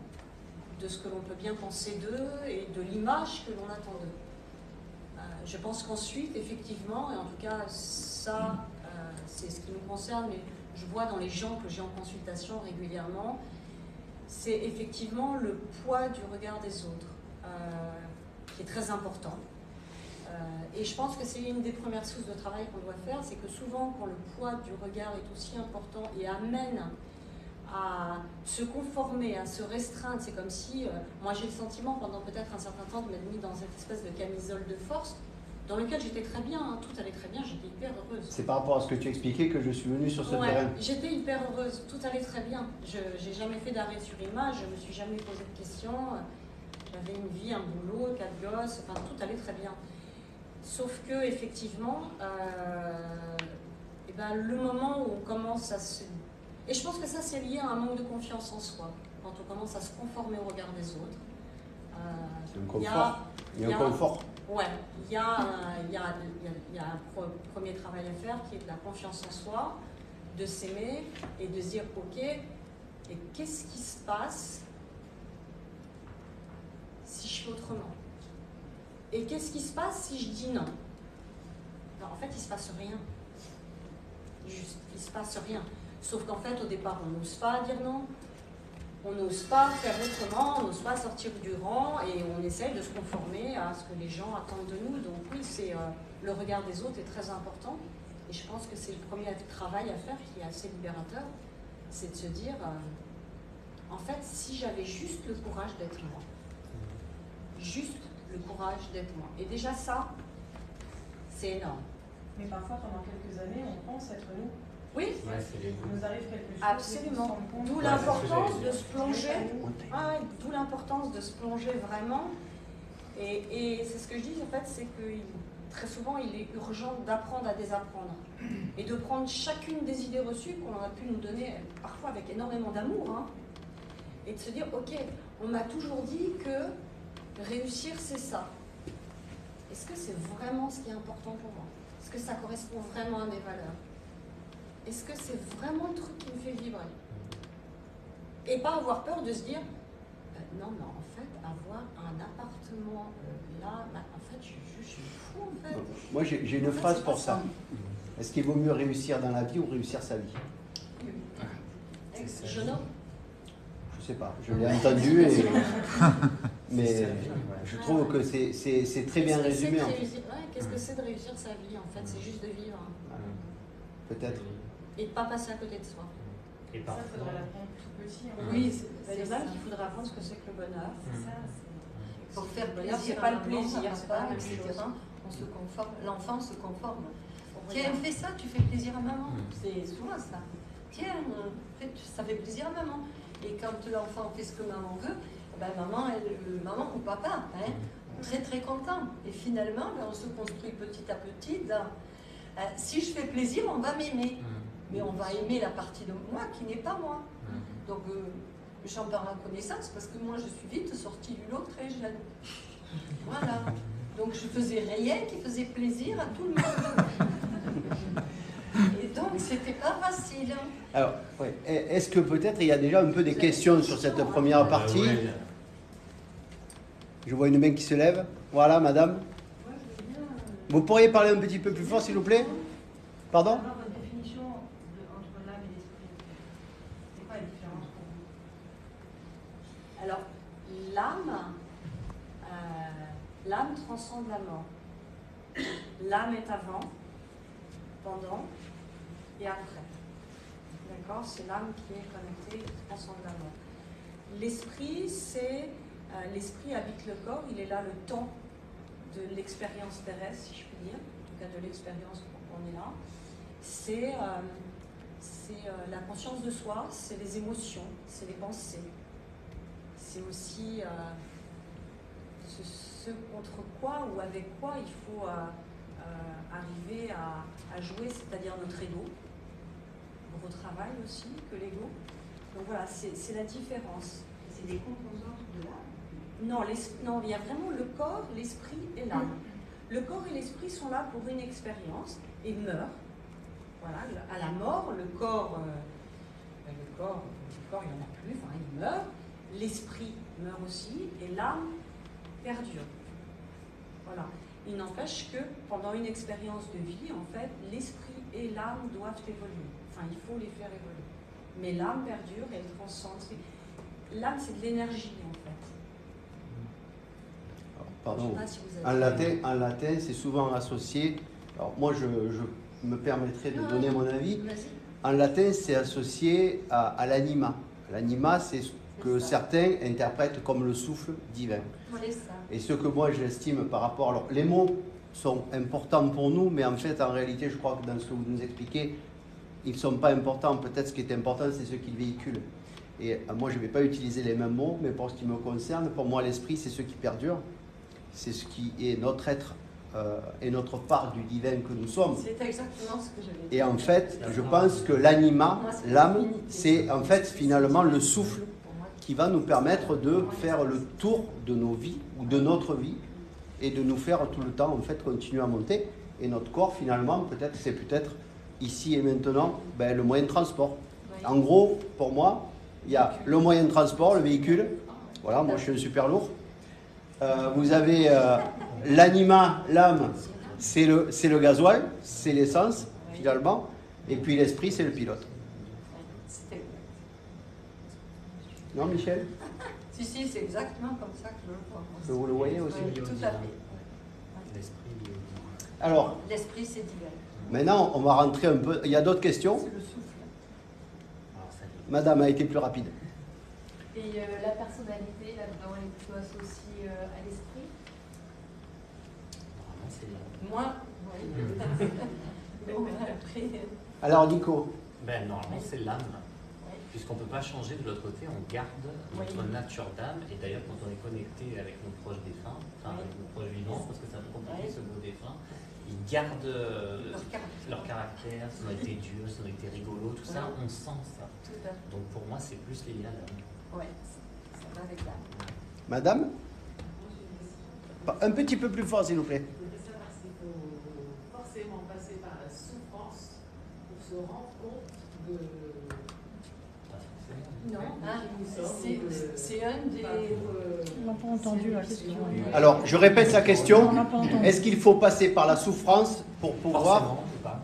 de ce que l'on peut bien penser d'eux et de l'image que l'on attend d'eux. Je pense qu'ensuite, effectivement, et en tout cas, ça, c'est ce qui nous concerne, mais je vois dans les gens que j'ai en consultation régulièrement, c'est effectivement le poids du regard des autres, qui est très important. Et je pense que c'est une des premières sources de travail qu'on doit faire, c'est que souvent, quand le poids du regard est aussi important et amène à se conformer, à se restreindre. C'est comme si, moi j'ai le sentiment pendant peut-être un certain temps de m'être mis dans cette espèce de camisole de force, dans lequel j'étais très bien, hein, tout allait très bien, j'étais hyper heureuse. C'est par rapport à ce que tu expliquais que je suis venue sur ce terrain. J'étais hyper heureuse, tout allait très bien. Je n'ai jamais fait d'arrêt sur image, je ne me suis jamais posé de questions. J'avais une vie, un boulot, 4 gosses, enfin tout allait très bien. Sauf que effectivement, et ben, le moment où on commence à se... Et je pense que ça c'est lié à un manque de confiance en soi, quand on commence à se conformer au regard des autres. C'est un confort. Il y a un confort. Ouais, il y a un premier travail à faire qui est de la confiance en soi, de s'aimer et de se dire ok, et qu'est-ce qui se passe si je fais autrement? Et qu'est-ce qui se passe si je dis non? Non, en fait, il ne se passe rien. Juste, il ne se passe rien. Sauf qu'en fait, au départ, on n'ose pas dire non. On n'ose pas faire autrement, on n'ose pas sortir du rang et on essaye de se conformer à ce que les gens attendent de nous. Donc oui, le regard des autres est très important. Et je pense que c'est le premier travail à faire qui est assez libérateur. C'est de se dire, en fait, si j'avais juste le courage d'être moi. Juste le courage d'être moi. Et déjà ça, c'est énorme. Mais parfois, pendant quelques années, on pense être nous. Oui, il nous arrive quelque chose. absolument. D'où l'importance de se plonger. D'où l'importance de se plonger vraiment. Et c'est ce que je dis en fait, c'est que très souvent, il est urgent d'apprendre à désapprendre et de prendre chacune des idées reçues qu'on aurait pu nous donner, parfois avec énormément d'amour, hein, et de se dire ok, on m'a toujours dit que réussir c'est ça. Est-ce que c'est vraiment ce qui est important pour moi? Est-ce que ça correspond vraiment à mes valeurs? Est-ce que c'est vraiment le truc qui me fait vibrer? Et pas avoir peur de se dire non, mais en fait, avoir un appartement là, en fait, je suis fou en fait. Moi, j'ai une phrase pour ça. Est-ce qu'il vaut mieux réussir dans la vie ou réussir sa vie? Je ne sais pas, je l'ai entendu, mais je trouve que c'est très bien résumé. Qu'est-ce que c'est de réussir sa vie en fait? C'est juste de vivre. Peut-être. Et de ne pas passer à côté de soi. Et ça, il faudrait l'apprendre tout petit. Oui, c'est ça qu'il faudrait apprendre ce que c'est que le bonheur. C'est ça. Pour faire plaisir, c'est pas le plaisir, c'est pas la même chose. On se conforme, l'enfant se conforme. Tiens, fais ça, tu fais plaisir à maman. C'est souvent ça. Tiens, ça fait plaisir à maman. Et quand l'enfant fait ce que maman veut, ben maman ou papa, hein, très très content. Et finalement, ben, on se construit petit à petit dans si je fais plaisir, on va m'aimer. Mais on va aimer la partie de moi qui n'est pas moi. Donc, j'en parle en connaissance parce que moi, je suis vite sortie du lot très jeune. Voilà. Donc, je faisais rien qui faisait plaisir à tout le monde. Et donc, c'était pas facile. Alors, ouais. Est-ce que peut-être il y a déjà un peu des questions sur cette première partie? Je vois une main qui se lève. Voilà, madame. Vous pourriez parler un petit peu plus fort, s'il vous plaît? Pardon? Votre définition entre l'âme et l'esprit, c'est quoi la différence pour vous? Alors, l'âme transcende la mort. L'âme est avant, pendant et après. D'accord? C'est l'âme qui est connectée, qui transcende la mort. L'esprit, l'esprit habite le corps, il est là le temps de l'expérience terrestre, si je puis dire, en tout cas de l'expérience qu'on est là. C'est la conscience de soi, c'est les émotions, c'est les pensées. C'est aussi ce contre quoi ou avec quoi il faut arriver à jouer, c'est-à-dire notre ego, gros travail aussi que l'ego. Donc voilà, c'est la différence. C'est des composantes de l'âme? Non, il y a vraiment le corps, l'esprit et l'âme. Le corps et l'esprit sont là pour une expérience et meurent. Voilà, à la mort, le corps, il n'y en a plus, enfin, il meurt. L'esprit meurt aussi et l'âme perdure. Voilà. Il n'empêche que pendant une expérience de vie, en fait, l'esprit et l'âme doivent évoluer. Enfin, il faut les faire évoluer. Mais l'âme perdure et elle transcende. L'âme, c'est de l'énergie, en fait. Pardon. Je sais pas si vous avez... En latin, c'est souvent associé. Alors moi, me permettrait de donner mon avis. Vas-y. En latin, c'est associé à l'anima. L'anima, c'est ce que certains interprètent comme le souffle divin. Voilà ça. Et ce que moi j'estime par rapport... Alors, les mots sont importants pour nous, mais en fait, en réalité, je crois que dans ce que vous nous expliquez, ils ne sont pas importants. Peut-être ce qui est important, c'est ce qu'ils véhiculent. Et moi, je ne vais pas utiliser les mêmes mots, mais pour ce qui me concerne, pour moi, l'esprit, c'est ce qui perdure. C'est ce qui est notre être et notre part du divin que nous sommes. C'est exactement ce que j'avais dit. Et en fait, je pense que l'anima, l'âme, c'est en fait finalement le souffle qui va nous permettre de faire le tour de nos vies ou de notre vie et de nous faire tout le temps en fait continuer à monter. Et notre corps finalement, peut-être c'est peut-être ici et maintenant le moyen de transport. Oui. En gros, pour moi, il y a le moyen de transport, le véhicule. Voilà, moi je suis un super lourd. Vous avez l'anima, l'âme, c'est le gasoil, c'est l'essence finalement. Et puis l'esprit, c'est le pilote. C'était- Non, Michel? Si, c'est exactement comme ça que je le vois. Vous le voyez aussi? Oui, tout à fait. L'esprit. Alors, L'esprit, c'est divin. maintenant, on va rentrer un peu. Il y a d'autres questions? C'est le souffle. Alors, ça y est. Madame a été plus rapide. Et la personnalité, là-dedans, elle est plutôt associée à l'esprit. Normalement, c'est là. Moi, oui. Bon, après, Alors, Nico, Ben, normalement, c'est l'âme. oui. Puisqu'on ne peut pas changer de l'autre côté, on garde notre Oui. nature d'âme. Et d'ailleurs, quand on est connecté avec nos proches défunts, enfin Oui. avec nos proches vivants, parce que c'est un peu compliqué Oui. ce mot défunt, ils gardent Leur caractère. leur caractère, si on a été dur, si on a été rigolo, tout ça, Oui. on sent ça. Tout à fait. Donc pour moi, c'est plus lié à l'âme. Ouais, ça va avec l'âme. madame? Un petit peu plus fort, s'il vous plaît. Je voudrais savoir s'il faut forcément passer par la souffrance pour se rendre compte de Pas forcément. Non, qui nous sommes, c'est un des. On n'a pas entendu la question. Alors, je répète la question. On n'a pas entendu. Est-ce qu'il faut passer par la souffrance pour pouvoir, Forcément, je sais pas.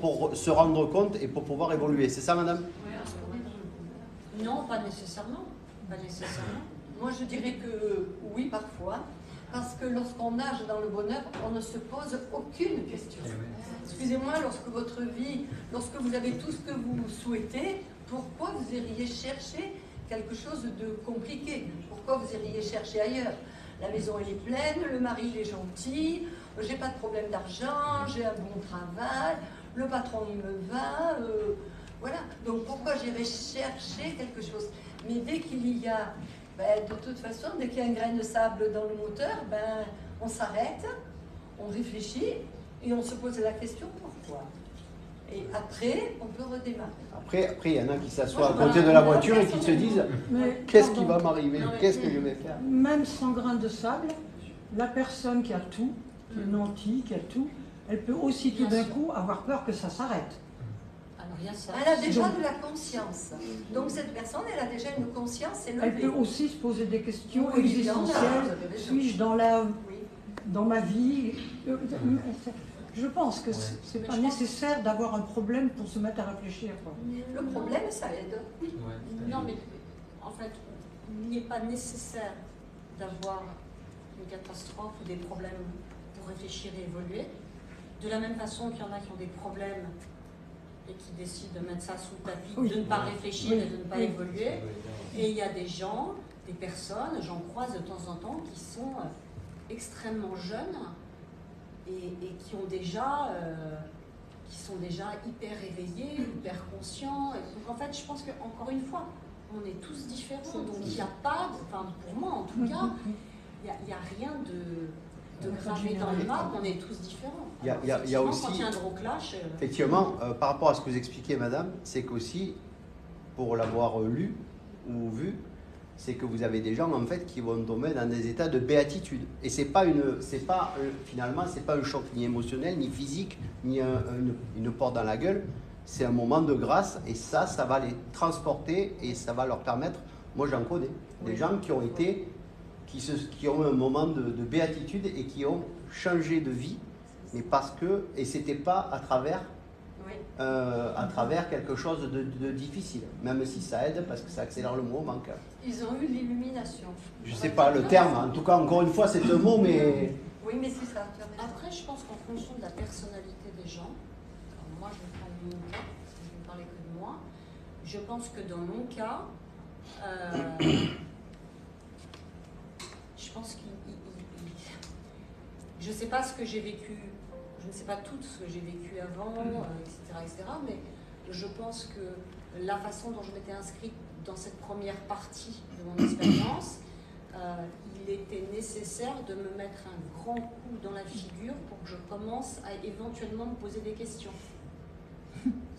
pour se rendre compte et pour pouvoir évoluer? C'est ça, madame? Non, pas nécessairement. Pas nécessairement. Moi, je dirais que oui, parfois, parce que lorsqu'on nage dans le bonheur, on ne se pose aucune question. Excusez-moi, lorsque vous avez tout ce que vous souhaitez, pourquoi vous iriez chercher quelque chose de compliqué? Pourquoi vous iriez chercher ailleurs? La maison, elle est pleine, le mari, il est gentil, j'ai pas de problème d'argent, j'ai un bon travail, le patron, il me va, voilà. Donc pourquoi j'irais chercher quelque chose? Mais dès qu'il y a, de toute façon, dès qu'il y a un grain de sable dans le moteur, on s'arrête, on réfléchit et on se pose la question pourquoi. Et après, on peut redémarrer. Après, il y en a qui s'assoient à côté de la voiture et qui se disent Mais, qu'est-ce qui pardon, va m'arriver? Qu'est-ce que je vais faire? Même sans grain de sable, la personne qui a tout, qui est nantie, qui a tout, elle peut aussi tout d'un coup avoir peur que ça s'arrête. Alors il y a ça. Elle a déjà Donc- de la conscience. Donc cette personne, elle a déjà une conscience élevée. Elle peut aussi se poser des questions Oui, existentielles. vous avez raison. Suis-je Oui. dans ma vie? Je pense que c'est pas nécessaire d'avoir un problème pour se mettre à réfléchir, quoi. Le problème, ça aide. Non, mais en fait, il n'est pas nécessaire d'avoir une catastrophe ou des problèmes pour réfléchir et évoluer. De la même façon qu'il y en a qui ont des problèmes et qui décident de mettre ça sous le tapis, Oui. de ne pas réfléchir et de ne pas Oui. évoluer. Et il y a des gens, des personnes, j'en croise de temps en temps, qui sont extrêmement jeunes et qui ont déjà, qui sont déjà hyper éveillés, hyper conscients. Et donc en fait, je pense qu'encore une fois, on est tous différents. Donc il n'y a pas, enfin pour moi en tout cas, il n'y a rien de gravé dans le marbre, on est tous différents. Il y a Effectivement, aussi- quand il y a un gros clash. Effectivement, par rapport à ce que vous expliquez, madame, c'est qu'aussi, pour l'avoir lu ou vu, c'est que vous avez des gens en fait qui vont tomber dans des états de béatitude. Et finalement, c'est pas un choc ni émotionnel, ni physique, ni une porte dans la gueule. C'est un moment de grâce et ça va les transporter et ça va leur permettre. Moi, j'en connais des gens qui ont été, qui ont un moment de béatitude et qui ont changé de vie, mais parce que c'était pas à travers quelque chose de difficile, même si ça aide parce que ça accélère le moment. Ils ont eu l'illumination. Je sais pas le terme, en tout cas, encore une fois, c'est un mot, mais Oui, mais c'est ça. Tu as raison. Après, je pense qu'en fonction de la personnalité des gens, moi je vais prendre mon cas, parce que je vais parler que de moi. Je pense que dans mon cas, je pense je ne sais pas ce que j'ai vécu, je ne sais pas tout ce que j'ai vécu avant, etc., mais je pense que la façon dont je m'étais inscrite dans cette première partie de mon expérience, il était nécessaire de me mettre un grand coup dans la figure pour que je commence à éventuellement me poser des questions.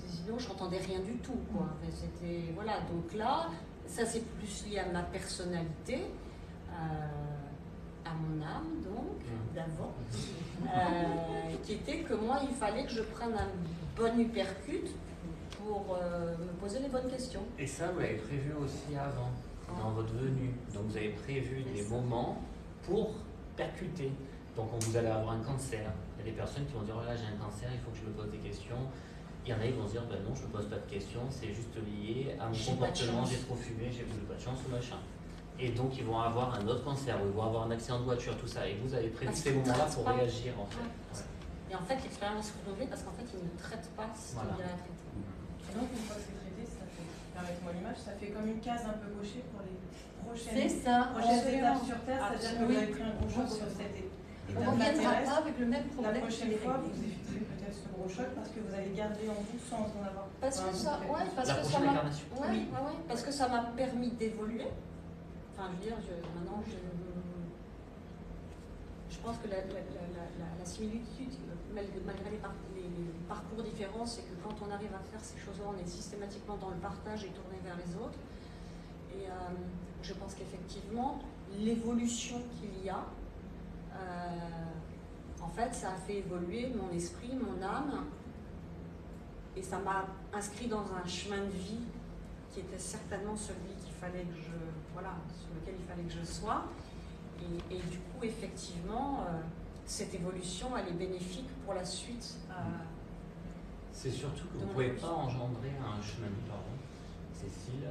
Sinon, je n'entendais rien du tout, quoi. C'était, voilà, donc là, ça c'est plus lié à ma personnalité, à mon âme, donc, d'avant, qui était que moi, il fallait que je prenne un bon uppercut pour me poser les bonnes questions. Et ça, vous l'avez prévu aussi avant, dans votre venue. Donc vous avez prévu des moments pour percuter. Donc vous allez avoir un cancer. Il y a des personnes qui vont dire, oh là j'ai un cancer, il faut que je me pose des questions. Il y en a qui vont se dire, ben non, je ne me pose pas de questions, c'est juste lié à mon comportement, j'ai trop fumé, j'ai pas de chance ou machin. Et donc ils vont avoir un autre cancer, ou ils vont avoir un accident de voiture, tout ça. Et vous avez prévu ces moments-là pour réagir en fait. Ouais. Et en fait, l'expérience renouvelée, parce qu'en fait, ils ne traitent pas ce qu'il y a à traiter. Et donc, une fois que c'est traité, ça fait, permettez-moi l'image, ça fait comme une case un peu cochée pour les prochaines étapes sur Terre, c'est-à-dire que vous avez pris un gros choc sur cette étape. On ne reviendra pas avec le même problème. La prochaine fois, vous éviterez peut-être ce gros choc parce que vous allez garder en vous sans en avoir. Parce que ça, parce que ça m'a permis d'évoluer. Enfin, je veux dire, maintenant, je pense que la similitude, malgré les parcours différents, c'est que quand on arrive à faire ces choses-là, on est systématiquement dans le partage et tourné vers les autres. Et je pense qu'effectivement, l'évolution qu'il y a, en fait, ça a fait évoluer mon esprit, mon âme, et ça m'a inscrit dans un chemin de vie qui était certainement celui qu'il fallait que sur lequel il fallait que je sois. Et du coup, effectivement, cette évolution, elle est bénéfique pour la suite. C'est surtout que vous ne pouvez pas engendrer un chemin de vie, pardon, Cécile,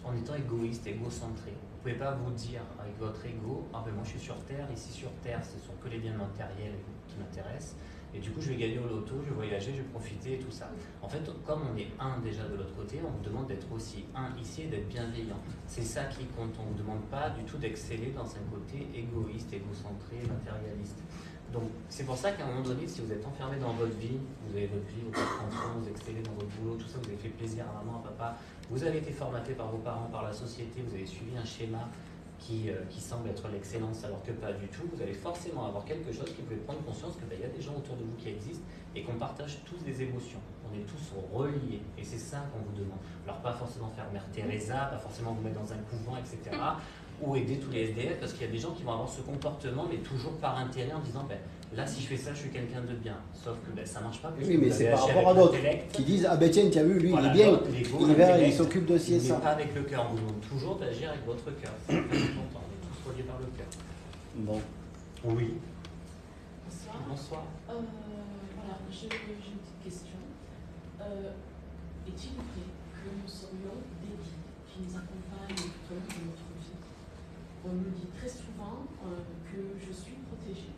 en étant égoïste, égocentré. Vous ne pouvez pas vous dire avec votre ego, ah ben moi je suis sur Terre, ici sur Terre, ce sont que les biens matériels qui m'intéressent. Et du coup, je vais gagner au loto, je vais voyager, je vais profiter et tout ça. En fait, comme on est un déjà de l'autre côté, on vous demande d'être aussi un ici et d'être bienveillant. C'est ça qui compte. On ne vous demande pas du tout d'exceller dans un côté égoïste, égocentré, matérialiste. Donc, c'est pour ça qu'à un moment donné, si vous êtes enfermé dans votre vie, vous avez votre vie, votre enfant, vous excellez dans votre boulot, tout ça, vous avez fait plaisir à maman, à papa, vous avez été formaté par vos parents, par la société, vous avez suivi un schéma qui semble être l'excellence alors que pas du tout, vous allez forcément avoir quelque chose qui vous fait prendre conscience que y a des gens autour de vous qui existent et qu'on partage tous des émotions. On est tous reliés et c'est ça qu'on vous demande. Alors pas forcément faire Mère Teresa, pas forcément vous mettre dans un couvent, etc. ou aider tous les SDF parce qu'il y a des gens qui vont avoir ce comportement mais toujours par intérêt en disant là si je fais ça je suis quelqu'un de bien. Sauf que ça marche pas. Oui mais c'est par rapport à d'autres qui disent ah ben tiens tu as vu lui voilà, il est bien, il s'occupe de ci et ça. Mais pas avec le cœur, on vous demande toujours d'agir avec votre cœur. C'est très important, on est tous reliés par le cœur. Bon. Oui. Bonsoir. Bonsoir. Voilà, j'ai une petite question. Est-il vrai que nous serions des guides qui nous accompagnent tout au long de notre vie? On me dit très souvent que je suis protégée.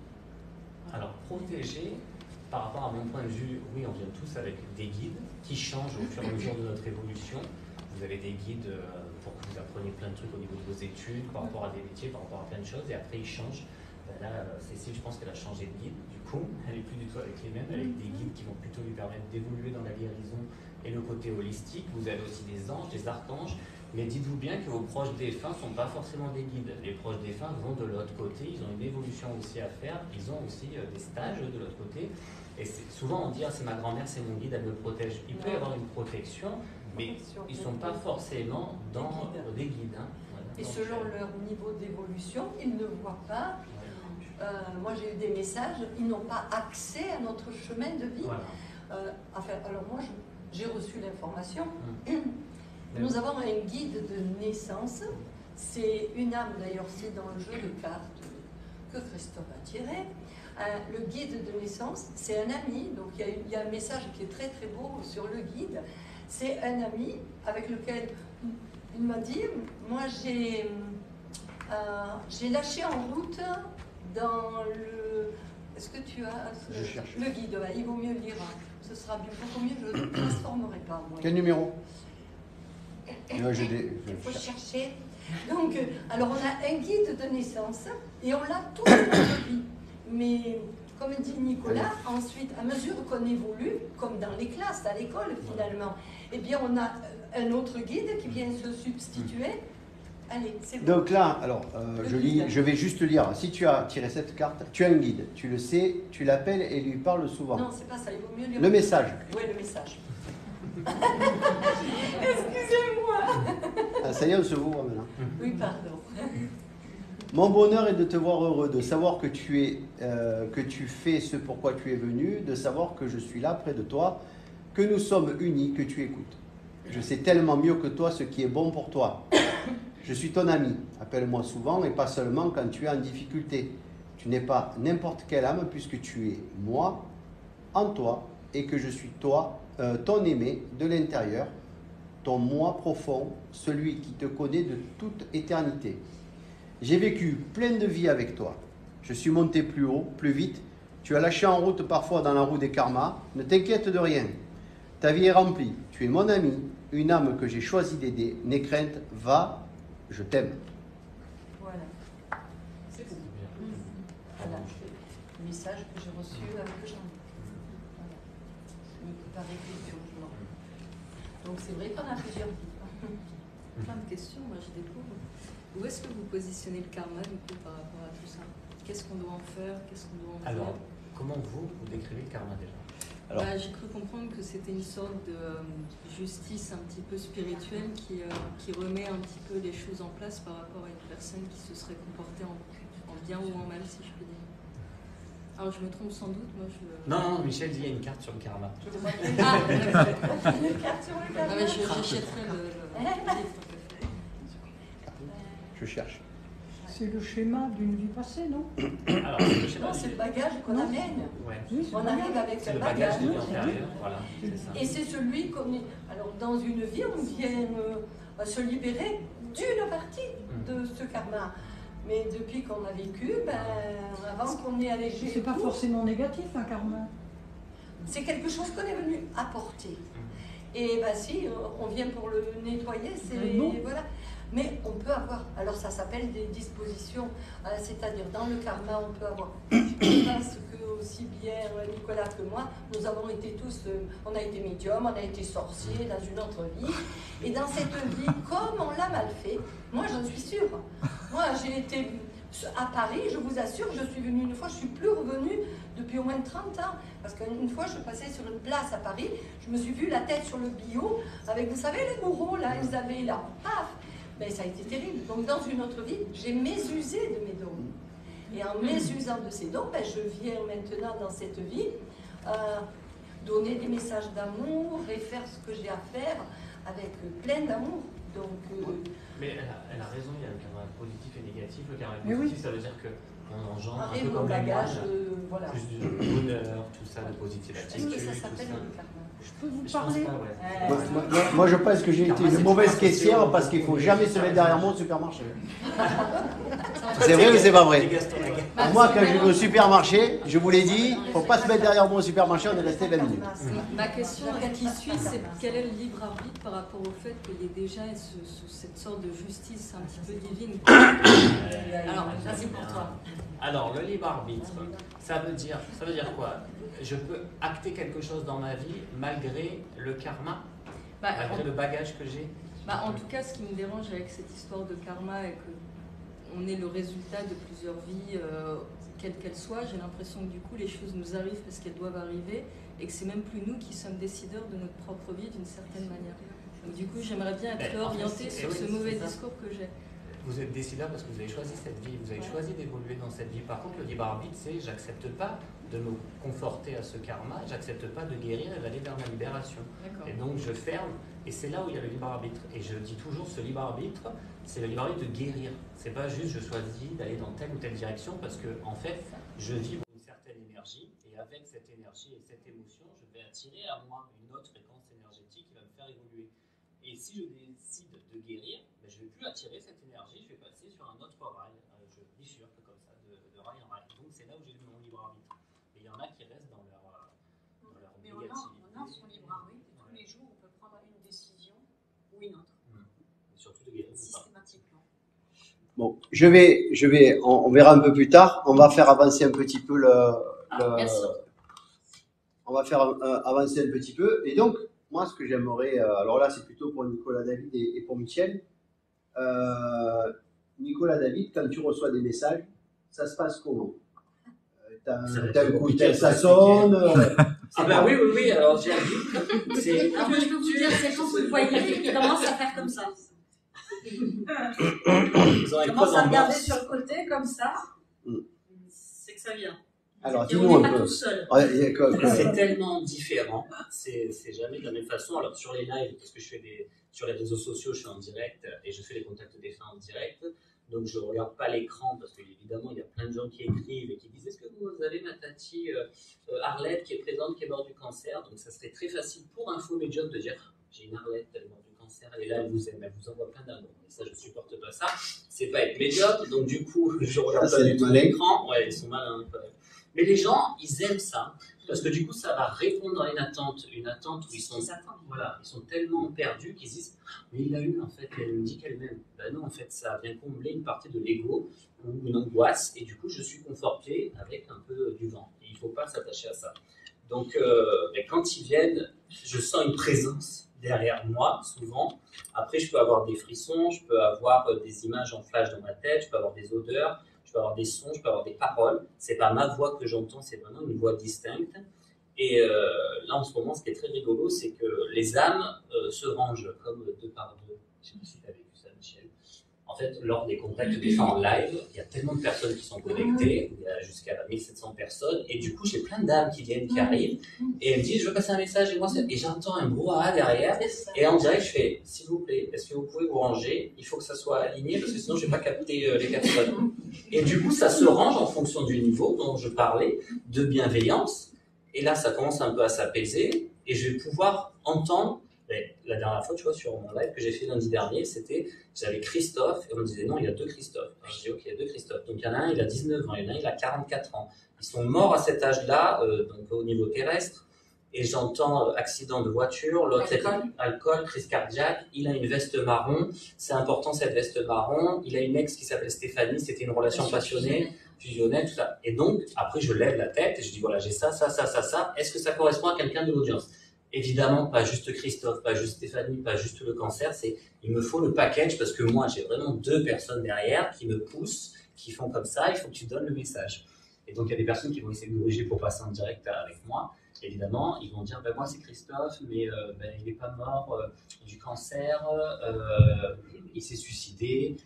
Voilà. Alors, protégée, par rapport à mon point de vue, oui, on vient tous avec des guides qui changent au fur et à mesure de notre évolution. Vous avez des guides pour que vous appreniez plein de trucs au niveau de vos études, par rapport à des métiers, par rapport à plein de choses, et après ils changent. Là, Cécile, je pense qu'elle a changé de guide, du coup, elle n'est plus du tout avec les mêmes, elle a des guides qui vont plutôt lui permettre d'évoluer dans la guérison et le côté holistique. Vous avez aussi des anges, des archanges, mais dites-vous bien que vos proches défunts ne sont pas forcément des guides. Les proches défunts vont de l'autre côté, ils ont une évolution aussi à faire, ils ont aussi des stages de l'autre côté. Et souvent on dit, ah, c'est ma grand-mère, c'est mon guide, elle me protège. Il peut y avoir une protection, mais ils ne sont pas forcément dans des guides. Hein. Voilà. Et selon leur niveau d'évolution, ils ne voient pas. Moi j'ai eu des messages, ils n'ont pas accès à notre chemin de vie. Voilà. Alors moi j'ai reçu l'information. Nous avons un guide de naissance. C'est une âme, d'ailleurs c'est dans le jeu de cartes que Christophe a tiré. Le guide de naissance, c'est un ami. Donc il y a un message qui est très très beau sur le guide. C'est un ami avec lequel il m'a dit, moi j'ai lâché en route dans Est-ce que tu as Je cherche. le guide? Il vaut mieux lire. Ce sera beaucoup mieux. Je ne le transformerai pas. Moi. Quel numéro? Il faut chercher. Donc, alors on a un guide de naissance et on l'a toute notre vie. Mais comme dit Nicolas, ensuite, à mesure qu'on évolue, comme dans les classes, à l'école finalement, eh bien on a un autre guide qui vient se substituer. Allez, c'est bon. Donc là, alors, je vais juste lire. Si tu as tiré cette carte, tu as un guide. Tu le sais, tu l'appelles et lui parles souvent. Non, c'est pas ça, il vaut mieux lire. Le message. Oui, le message. Excusez-moi. Ah, ça y est, on se voit maintenant. Oui, pardon. Mon bonheur est de te voir heureux, de savoir que tu fais ce pourquoi tu es venu, de savoir que je suis là près de toi, que nous sommes unis, que tu écoutes. Je sais tellement mieux que toi ce qui est bon pour toi. Je suis ton ami. Appelle-moi souvent et pas seulement quand tu es en difficulté. Tu n'es pas n'importe quelle âme puisque tu es moi en toi et que je suis toi, ton aimé de l'intérieur, ton moi profond, celui qui te connaît de toute éternité. J'ai vécu plein de vies avec toi. Je suis monté plus haut, plus vite. Tu as lâché en route parfois dans la roue des karmas. Ne t'inquiète de rien. Ta vie est remplie. Tu es mon ami, une âme que j'ai choisi d'aider. N'aie crainte, va, je t'aime. Voilà. C'est tout. Voilà. Le message que j'ai reçu avec Jean. Voilà. Par écriture. Donc c'est vrai qu'on a plusieurs vies. Plein de questions, moi je découvre. Où est-ce que vous positionnez le karma du coup par rapport à tout ça? Qu'est-ce qu'on doit en faire? Qu'est-ce qu'on doit en faire? Alors, comment vous décrivez le karma déjà? J'ai cru comprendre que c'était une sorte de justice un petit peu spirituelle qui remet un petit peu les choses en place par rapport à une personne qui se serait comportée en bien ou en mal, si je peux dire. Alors je me trompe sans doute, moi je... Non, Michel dit il y a une carte sur le karma. Une carte sur le karma. Non mais j'achèterai le livre. Je cherche. C'est le schéma d'une vie passée, non? Alors, c'est le schéma. Non, c'est le bagage qu'on amène. Ouais. Oui, On arrive avec C'est un le bagage de vie bagage. antérieure, voilà. C'est ça. Et c'est celui qu'on est. Alors, dans une vie, on vient se libérer d'une partie de ce karma. Mais depuis qu'on a vécu, avant qu'on ait allégé. C'est pas forcément négatif, un karma. C'est quelque chose qu'on est venu apporter. Et si on vient pour le nettoyer, c'est. Bon. Voilà. Mais on peut avoir, alors ça s'appelle des dispositions, c'est-à-dire dans le karma, on peut avoir, je pense que aussi bien Nicolas que moi, nous avons été tous, on a été médium, on a été sorciers dans une autre vie, et dans cette vie, comme on l'a mal fait, moi j'en suis sûre, moi j'ai été à Paris, je vous assure, je suis venue une fois, je ne suis plus revenue depuis au moins 30 ans, parce qu'une fois je passais sur une place à Paris, je me suis vue la tête sur le bio, avec, vous savez, les bourreaux là, ils avaient là, paf. Mais ça a été terrible. Donc dans une autre vie, j'ai mésusé de mes dons. Et en mésusant de ces dons, je viens maintenant dans cette vie donner des messages d'amour et faire ce que j'ai à faire avec plein d'amour. Donc, Mais elle a raison, il y a le karma positif et négatif. Le karma Mais positif, oui. ça veut dire qu'on engendre un arrive peu au comme la bagage, moine, voilà. plus de bonheur, tout ça, de positive Est-ce attitude, que ça tout s'appelle ça. le karma? Je peux vous Je pense parler? pas, ouais. Moi, je pense que j'ai été une mauvaise caissière parce qu'il ne faut jamais se mettre derrière moi au supermarché. C'est vrai ou c'est pas vrai? Moi, quand je vais au supermarché, je vous l'ai dit, il ne faut pas se mettre derrière moi au supermarché, on est resté 20 minutes. Ma question qui suit, c'est quel est le libre arbitre par rapport au fait qu'il y ait déjà cette sorte de justice un petit peu divine? Alors, ça c'est pour toi. Alors, le libre arbitre, ça veut dire quoi? Je peux acter quelque chose dans ma vie malgré le karma, malgré le bagage que j'ai. En tout cas, ce qui me dérange avec cette histoire de karma et qu'on est le résultat de plusieurs vies, quelles qu'elles soient, j'ai l'impression que du coup les choses nous arrivent parce qu'elles doivent arriver et que c'est même plus nous qui sommes décideurs de notre propre vie d'une certaine manière. Donc du coup, j'aimerais bien être orientée sur ce mauvais discours que j'ai. Vous êtes décideur parce que vous avez choisi cette vie, vous avez choisi d'évoluer dans cette vie. Par contre, le libre arbitre, c'est j'accepte pas de me conforter à ce karma, j'accepte pas de guérir et d'aller vers ma libération. Et donc je ferme, et c'est là où il y a le libre arbitre. Et je dis toujours, ce libre arbitre, c'est le libre arbitre de guérir. C'est pas juste je choisis d'aller dans telle ou telle direction parce que en fait, je vibre une certaine énergie et avec cette énergie et cette émotion, je vais attirer à moi une autre fréquence énergétique qui va me faire évoluer. Et si je décide de guérir, je ne vais plus attirer cette énergie, je vais passer sur un autre rail. Je bifurque comme ça, de rail en rail. Donc c'est là où j'ai eu mon libre arbitre. il y en a qui restent dans leur Mais négativité. on a son libre arbitre et tous les jours on peut prendre une décision ou une autre. Surtout de guérir. Systématiquement. Bon, on verra un peu plus tard. On va faire avancer un petit peu on va faire avancer un petit peu. Et donc, moi, ce que j'aimerais, alors là, c'est plutôt pour Nicolas David et pour Michel. Nicolas David, quand tu reçois des messages, ça se passe comment? T'as un coup de tel, ça sonne. Ah bah oui, alors j'ai un but. Alors je peux vous dire, c'est quand vous le voyez, il commence à faire comme ça. Il commence à regarder sur le côté comme ça. C'est que ça vient. Alors, dis-nous un peu. C'est tellement différent. C'est jamais de la même façon. Alors, sur les lives, parce que sur les réseaux sociaux, je suis en direct et je fais les contacts des fins en direct. Donc, je ne regarde pas l'écran parce qu'évidemment, il y a plein de gens qui écrivent et qui disent: est-ce que vous avez ma tati Arlette qui est présente, qui est morte du cancer? Donc, ça serait très facile pour Infomédium de dire: j'ai une Arlette, elle est morte du cancer, elle est là, elle vous aime, elle vous envoie plein d'amour. Et ça, je ne supporte pas ça. C'est pas être médium. Donc, du coup, je ne regarde pas du tout l'écran. Ouais, ils sont malins quand même. Mais les gens, ils aiment ça, parce que du coup, ça va répondre à une attente où ils sont tellement perdus qu'ils disent: mais il l'a eu, en fait, elle me dit qu'elle m'aime. Ben non, en fait, ça vient combler une partie de l'ego ou une angoisse, et du coup, je suis conforté avec un peu du vent. Et il ne faut pas s'attacher à ça. Donc, quand ils viennent, je sens une présence derrière moi, souvent. Après, je peux avoir des frissons, je peux avoir des images en flash dans ma tête, je peux avoir des odeurs, je peux avoir des sons, je peux avoir des paroles. C'est pas ma voix que j'entends, c'est vraiment une voix distincte. Et là, en ce moment, ce qui est très rigolo, c'est que les âmes se rangent comme deux par deux. Je ne sais pas si tu as vécu ça, Michel. En fait, lors des contacts des fins en live, il y a tellement de personnes qui sont connectées, il y a jusqu'à 1700 personnes, et du coup, j'ai plein d'âmes qui viennent, qui arrivent, et elles me disent: je veux passer un message, et j'entends un brouhaha derrière, et en direct, je fais: s'il vous plaît, est-ce que vous pouvez vous ranger? Il faut que ça soit aligné, parce que sinon, je ne vais pas capter les personnes. Et du coup, ça se range en fonction du niveau dont je parlais, de bienveillance, et là, ça commence un peu à s'apaiser, et je vais pouvoir entendre. La dernière fois, tu vois, sur mon live que j'ai fait lundi dernier, j'avais Christophe, et on me disait: non, il y a deux Christophe. Alors, je dis: ok, il y a deux Christophe. Donc il y en a un, il a 19 ans, il y en a un, il a 44 ans. Ils sont morts à cet âge-là, donc au niveau terrestre, et j'entends accident de voiture, l'autre alcool, crise cardiaque, il a une veste marron, c'est important cette veste marron, il a une ex qui s'appelle Stéphanie, c'était une relation passionnée, fusionnelle, tout ça. Et donc, après, je lève la tête et je dis: voilà, j'ai ça, est-ce que ça correspond à quelqu'un de l'audience? Évidemment, pas juste Christophe, pas juste Stéphanie, pas juste le cancer, il me faut le package, parce que moi, j'ai vraiment deux personnes derrière qui me poussent, qui font comme ça, il faut que tu donnes le message. Et donc, il y a des personnes qui vont essayer de corriger pour passer en direct avec moi. Évidemment, ils vont dire: ben, moi, c'est Christophe, mais il n'est pas mort du cancer, il s'est suicidé,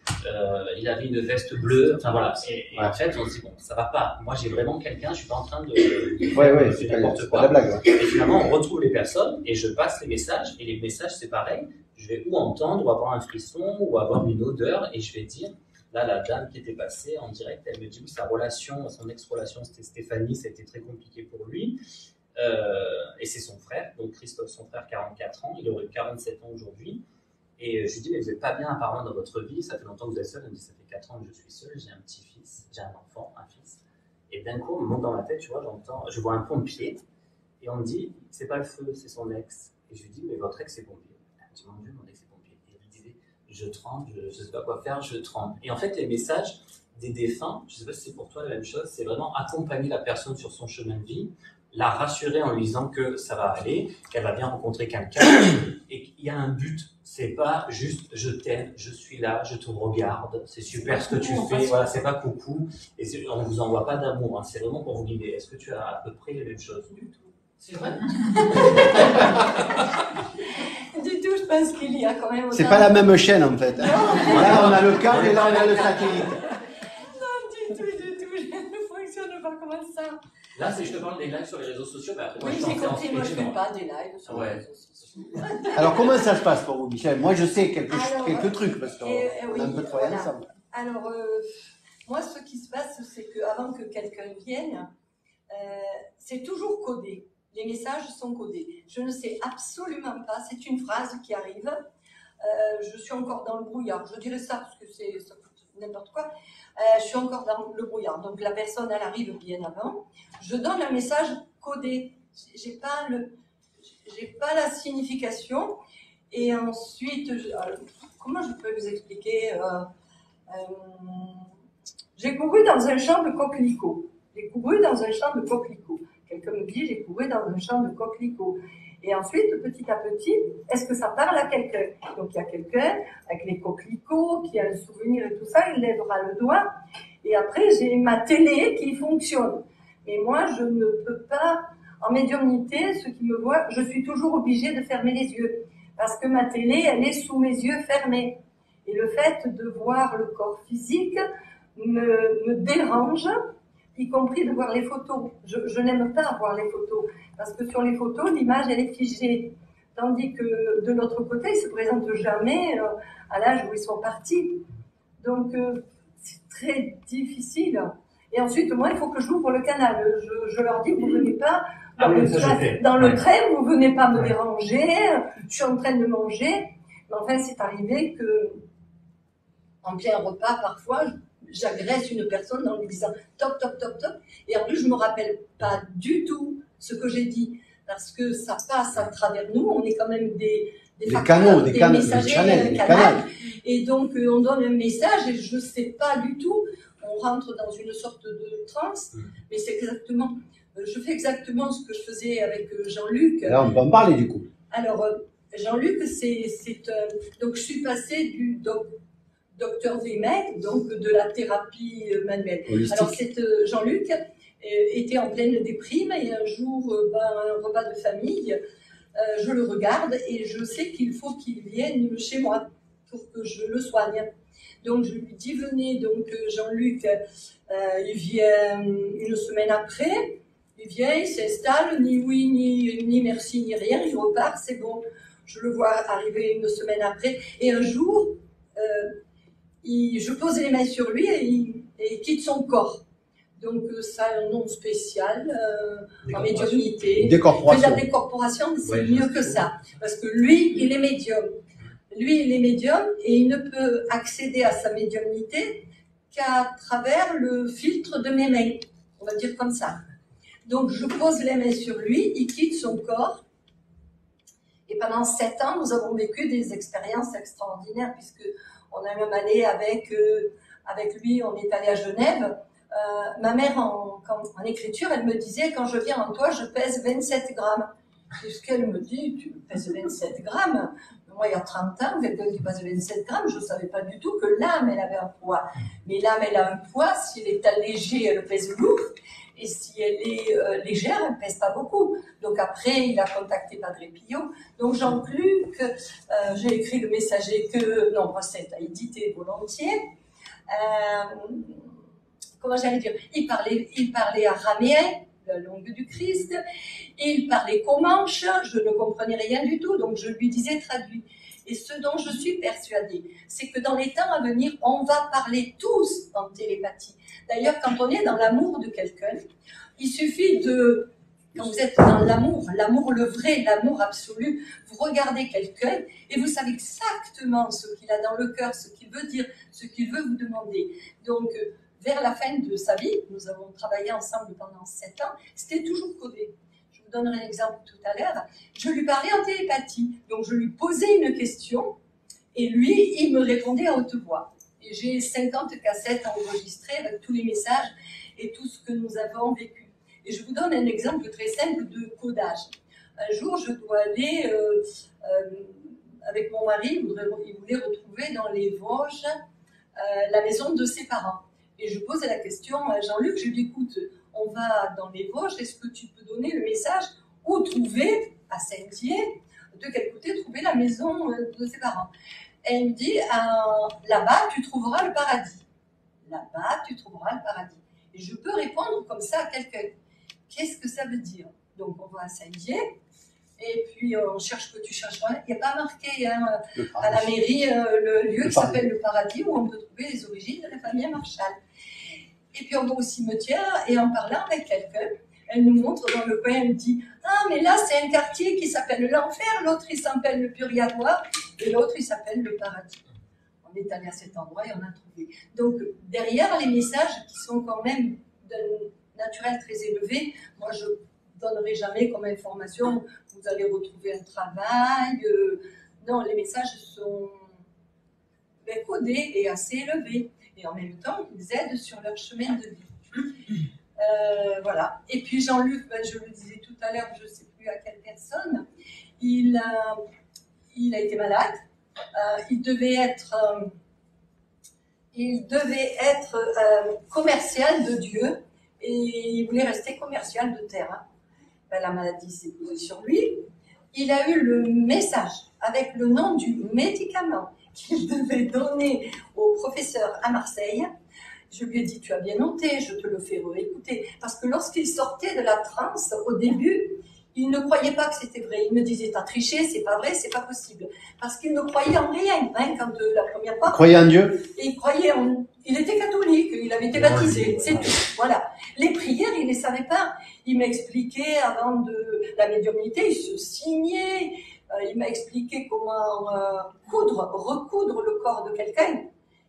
il avait une veste bleue, enfin voilà. Et en fait, on se dit: bon, ça va pas. Moi, j'ai vraiment quelqu'un, je suis pas en train de c'est n'importe quoi. Pas la blague. Et finalement, on retrouve les personnes et je passe les messages. Et les messages, c'est pareil. Je vais ou entendre, ou avoir un frisson, ou avoir une odeur, et je vais dire: là, la dame qui était passée en direct, elle me dit: oui, son ex-relation, c'était Stéphanie, c'était très compliqué pour lui. Et c'est son frère, donc Christophe, son frère, 44 ans, il aurait 47 ans aujourd'hui. Et je lui dis: mais vous n'êtes pas bien apparemment dans votre vie, ça fait longtemps que vous êtes seul. Elle me dit: ça fait 4 ans que je suis seul, j'ai un petit-fils, j'ai un enfant, un fils. Et d'un coup, on me monte dans la tête, tu vois, je vois un pompier, et on me dit: c'est pas le feu, c'est son ex. Et je lui dis: mais votre ex est pompier. Elle me dit: mon Dieu, mon ex est pompier. Et elle me disait: je tremble, je ne sais pas quoi faire, je tremble. Et en fait, les messages des défunts, je ne sais pas si c'est pour toi la même chose, c'est vraiment accompagner la personne sur son chemin de vie, la rassurer en lui disant que ça va aller, qu'elle va bien rencontrer quelqu'un, et qu'il y a un but. C'est pas juste: je t'aime, je suis là, je te regarde, c'est super ce que tu fais, voilà, c'est pas coucou, et on vous envoie pas d'amour, hein, c'est vraiment pour vous guider. Est-ce que tu as à peu près les mêmes choses? Du tout. C'est vrai? Du tout, je pense qu'il y a quand même... C'est pas la même chaîne, en fait. Là, on a le câble et là, on a le satellite. Non, du tout, je ne fonctionne pas comme ça. Là, je te parle des lives sur les réseaux sociaux. Mais après, oui, j'ai compris, moi je ne fais pas des lives sur les réseaux sociaux. Alors, comment ça se passe pour vous, Michel? Moi, je sais quelques trucs, parce qu'on a un peu travaillé ensemble. Alors, moi, ce qui se passe, c'est qu'avant que quelqu'un vienne, c'est toujours codé. Les messages sont codés. Je ne sais absolument pas, c'est une phrase qui arrive. Je suis encore dans le brouillard. Je dirais ça parce que n'importe quoi. Je suis encore dans le brouillard. Donc la personne, elle arrive bien avant. Je donne un message codé. J'ai pas la signification. Et ensuite, comment je peux vous expliquer j'ai couru dans un champ de coquelicots. Quelqu'un me dit, j'ai couru dans un champ de coquelicots. Et ensuite, petit à petit, est-ce que ça parle à quelqu'un? Donc il y a quelqu'un avec les coquelicots qui a le souvenir et tout ça, il lèvera le doigt. Et après, j'ai ma télé qui fonctionne. Mais moi, je ne peux pas, en médiumnité, ceux qui me voient, je suis toujours obligée de fermer les yeux. Parce que ma télé, elle est sous mes yeux fermés. Et le fait de voir le corps physique me dérange, y compris de voir les photos. Je n'aime pas voir les photos, parce que sur les photos, l'image, elle est figée. Tandis que de l'autre côté, ils ne se présentent jamais à l'âge où ils sont partis. Donc, c'est très difficile. Et ensuite, moi, il faut que j'ouvre le canal. Je leur dis, vous ne venez pas dans le train, vous ne venez pas me déranger, je suis en train de manger. Mais enfin, c'est arrivé que, en plein repas, parfois, j'agresse une personne en lui disant top, top, top, top. Et en plus, je ne me rappelle pas du tout ce que j'ai dit. Parce que ça passe à travers nous. On est quand même des messagers, des canaux. Et donc, on donne un message et je ne sais pas du tout. On rentre dans une sorte de transe. Mais c'est exactement, je fais exactement ce que je faisais avec Jean-Luc. Là, on peut en parler du coup. Alors, Jean-Luc, donc je suis passée du docteur Vémec, donc de la thérapie manuelle. Holistique. Alors, Jean-Luc était en pleine déprime et un jour, un repas de famille, je le regarde et je sais qu'il faut qu'il vienne chez moi pour que je le soigne. Donc, je lui dis, venez. Donc, Jean-Luc, il vient une semaine après. Il vient, il s'installe, ni oui, ni merci, ni rien. Il repart, c'est bon. Je le vois arriver une semaine après. Et un jour, je pose les mains sur lui et il quitte son corps. Donc, ça a un nom spécial en médiumnité. Décorporation. La décorporation, c'est mieux que ça. Parce que lui, il est médium. Lui, il est médium et il ne peut accéder à sa médiumnité qu'à travers le filtre de mes mains. On va dire comme ça. Donc, je pose les mains sur lui, il quitte son corps. Et pendant 7 ans, nous avons vécu des expériences extraordinaires puisque on a même allé avec lui, on est allé à Genève. Ma mère, en écriture, elle me disait, quand je viens en toi, je pèse 27 grammes. C'est ce qu'elle me dit, tu pèses 27 grammes. Moi, il y a 30 ans, quelqu'un qui pèse 27 grammes, je ne savais pas du tout que l'âme, elle avait un poids. Mais l'âme, elle a un poids, si elle est allégée, elle pèse lourd. Et si elle est légère, elle ne pèse pas beaucoup. Donc après, il a contacté Padre Pio. Donc Jean-Luc, j'ai écrit le messager que, non, recette à éditer volontiers. Comment j'allais dire, il parlait araméen, la langue du Christ, il parlait comanche, je ne comprenais rien du tout, donc je lui disais traduit. Et ce dont je suis persuadée, c'est que dans les temps à venir, on va parler tous en télépathie. D'ailleurs, quand on est dans l'amour de quelqu'un, il suffit de, quand vous êtes dans l'amour le vrai, l'amour absolu, vous regardez quelqu'un et vous savez exactement ce qu'il a dans le cœur, ce qu'il veut dire, ce qu'il veut vous demander. Donc, vers la fin de sa vie, nous avons travaillé ensemble pendant 7 ans, c'était toujours codé. Je vous donnerai un exemple tout à l'heure. Je lui parlais en télépathie, donc je lui posais une question et lui, il me répondait à haute voix. Et j'ai 50 cassettes enregistrées avec tous les messages et tout ce que nous avons vécu. Et je vous donne un exemple très simple de codage. Un jour, je dois aller avec mon mari, il voulait retrouver dans les Vosges la maison de ses parents. Et je posais la question à Jean-Luc, je lui dis, écoute, on va dans les Vosges, est-ce que tu peux donner le message où trouver, à Saint-Dié, de quel côté trouver la maison de ses parents? Et il me dit, là-bas, tu trouveras le paradis. Là-bas, tu trouveras le paradis. Et je peux répondre comme ça à quelqu'un. Qu'est-ce que ça veut dire? Donc, on va à Saint-Dié, et puis on cherche que tu chercheras. Il n'y a pas marqué à la mairie le lieu qui s'appelle le paradis, où on peut trouver les origines de la famille Marshall. Et puis on va au cimetière, et en parlant avec quelqu'un, elle nous montre dans le coin, elle me dit « Ah, mais là, c'est un quartier qui s'appelle l'enfer, l'autre, il s'appelle le purgatoire, et l'autre, il s'appelle le paradis. » On est allé à cet endroit et on a trouvé. Donc, derrière les messages qui sont quand même d'un naturel très élevé, moi je ne donnerai jamais comme information, vous allez retrouver un travail. Non, les messages sont codés et assez élevés. Et en même temps, ils aident sur leur chemin de vie. Voilà. Et puis Jean-Luc, je le disais tout à l'heure, je ne sais plus à quelle personne, il a été malade. Il devait être commercial de Dieu et il voulait rester commercial de terre. La maladie s'est posée sur lui. Il a eu le message avec le nom du médicament qu'il devait donner au professeur à Marseille. Je lui ai dit, tu as bien noté, je te le fais réécouter. Parce que lorsqu'il sortait de la transe, au début, il ne croyait pas que c'était vrai. Il me disait, t'as triché, c'est pas vrai, c'est pas possible. Parce qu'il ne croyait en rien, quand la première fois. Croyait en Dieu? Et il était catholique, il avait été baptisé, c'est tout. Voilà. Les prières, il ne les savait pas. Il m'expliquait avant de la médiumnité, il se signait. Il m'a expliqué comment recoudre le corps de quelqu'un.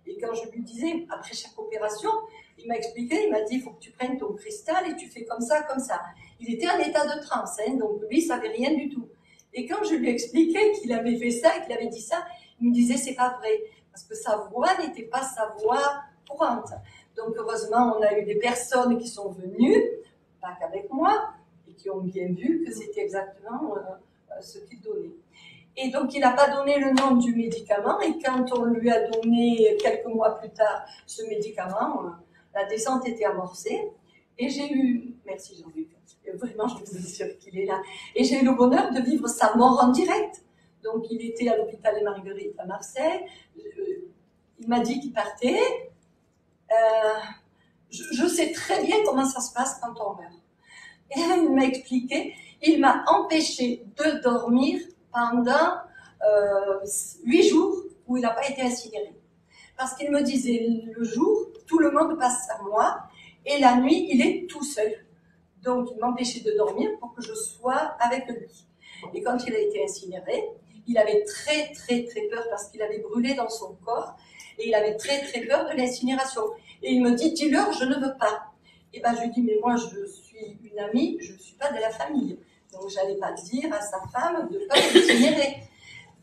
Et quand je lui disais, après chaque opération, il m'a expliqué, il m'a dit, il faut que tu prennes ton cristal et tu fais comme ça, comme ça. Il était en état de transe, donc lui, il savait rien du tout. Et quand je lui expliquais qu'il avait fait ça et qu'il avait dit ça, il me disait, c'est pas vrai. Parce que sa voix n'était pas sa voix courante. Donc heureusement, on a eu des personnes qui sont venues, pas qu'avec moi, et qui ont bien vu que c'était exactement ce qu'il donnait. Et donc, il n'a pas donné le nom du médicament. Et quand on lui a donné, quelques mois plus tard, ce médicament, la descente était amorcée. Et j'ai eu... Merci Jean-Luc. Vraiment, je vous assure qu'il est là. Et j'ai eu le bonheur de vivre sa mort en direct. Donc, il était à l'hôpital des Marguerites à Marseille. Il m'a dit qu'il partait. Je sais très bien comment ça se passe quand on meurt. Et il m'a expliqué. Il m'a empêché de dormir pendant 8 jours où il n'a pas été incinéré. Parce qu'il me disait, le jour, tout le monde passe à moi, et la nuit, il est tout seul. Donc, il m'empêchait de dormir pour que je sois avec lui. Et quand il a été incinéré, il avait très, très, très peur parce qu'il avait brûlé dans son corps, et il avait très, très peur de l'incinération. Et il me dit, dis-leur, je ne veux pas. Et ben, je lui dis, mais moi, je suis une amie, je ne suis pas de la famille. Donc, je n'allais pas dire à sa femme de ne pas l'incinérer.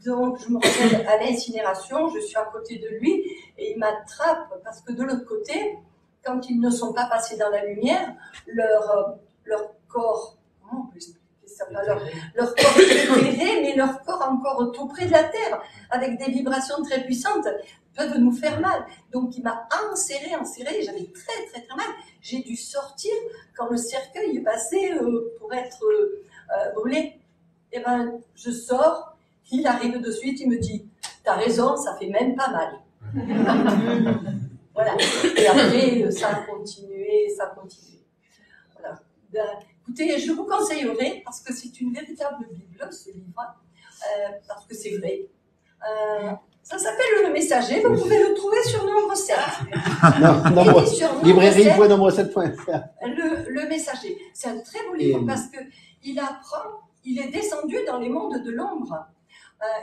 Donc, je me retrouve à l'incinération, je suis à côté de lui, et il m'attrape, parce que de l'autre côté, quand ils ne sont pas passés dans la lumière, leur corps, comment on peut expliquer ça, leur corps éclairé, mais leur corps encore tout près de la terre, avec des vibrations très puissantes, peuvent nous faire mal. Donc, il m'a enserré, j'avais très, très, très mal. J'ai dû sortir quand le cercueil est passé pour être brûlé. Et ben, je sors, il arrive de suite, il me dit, t'as raison, ça fait même pas mal. Voilà. Et après, ça a continué. Voilà. Ben, écoutez, je vous conseillerais, parce que c'est une véritable Bible, ce livre, parce que c'est vrai. Ça s'appelle Le Messager, vous pouvez le trouver sur Nombre 7. Librairie Nombre 7.fr. Le Messager. C'est un très beau livre parce qu'il apprend, il est descendu dans les mondes de l'ombre.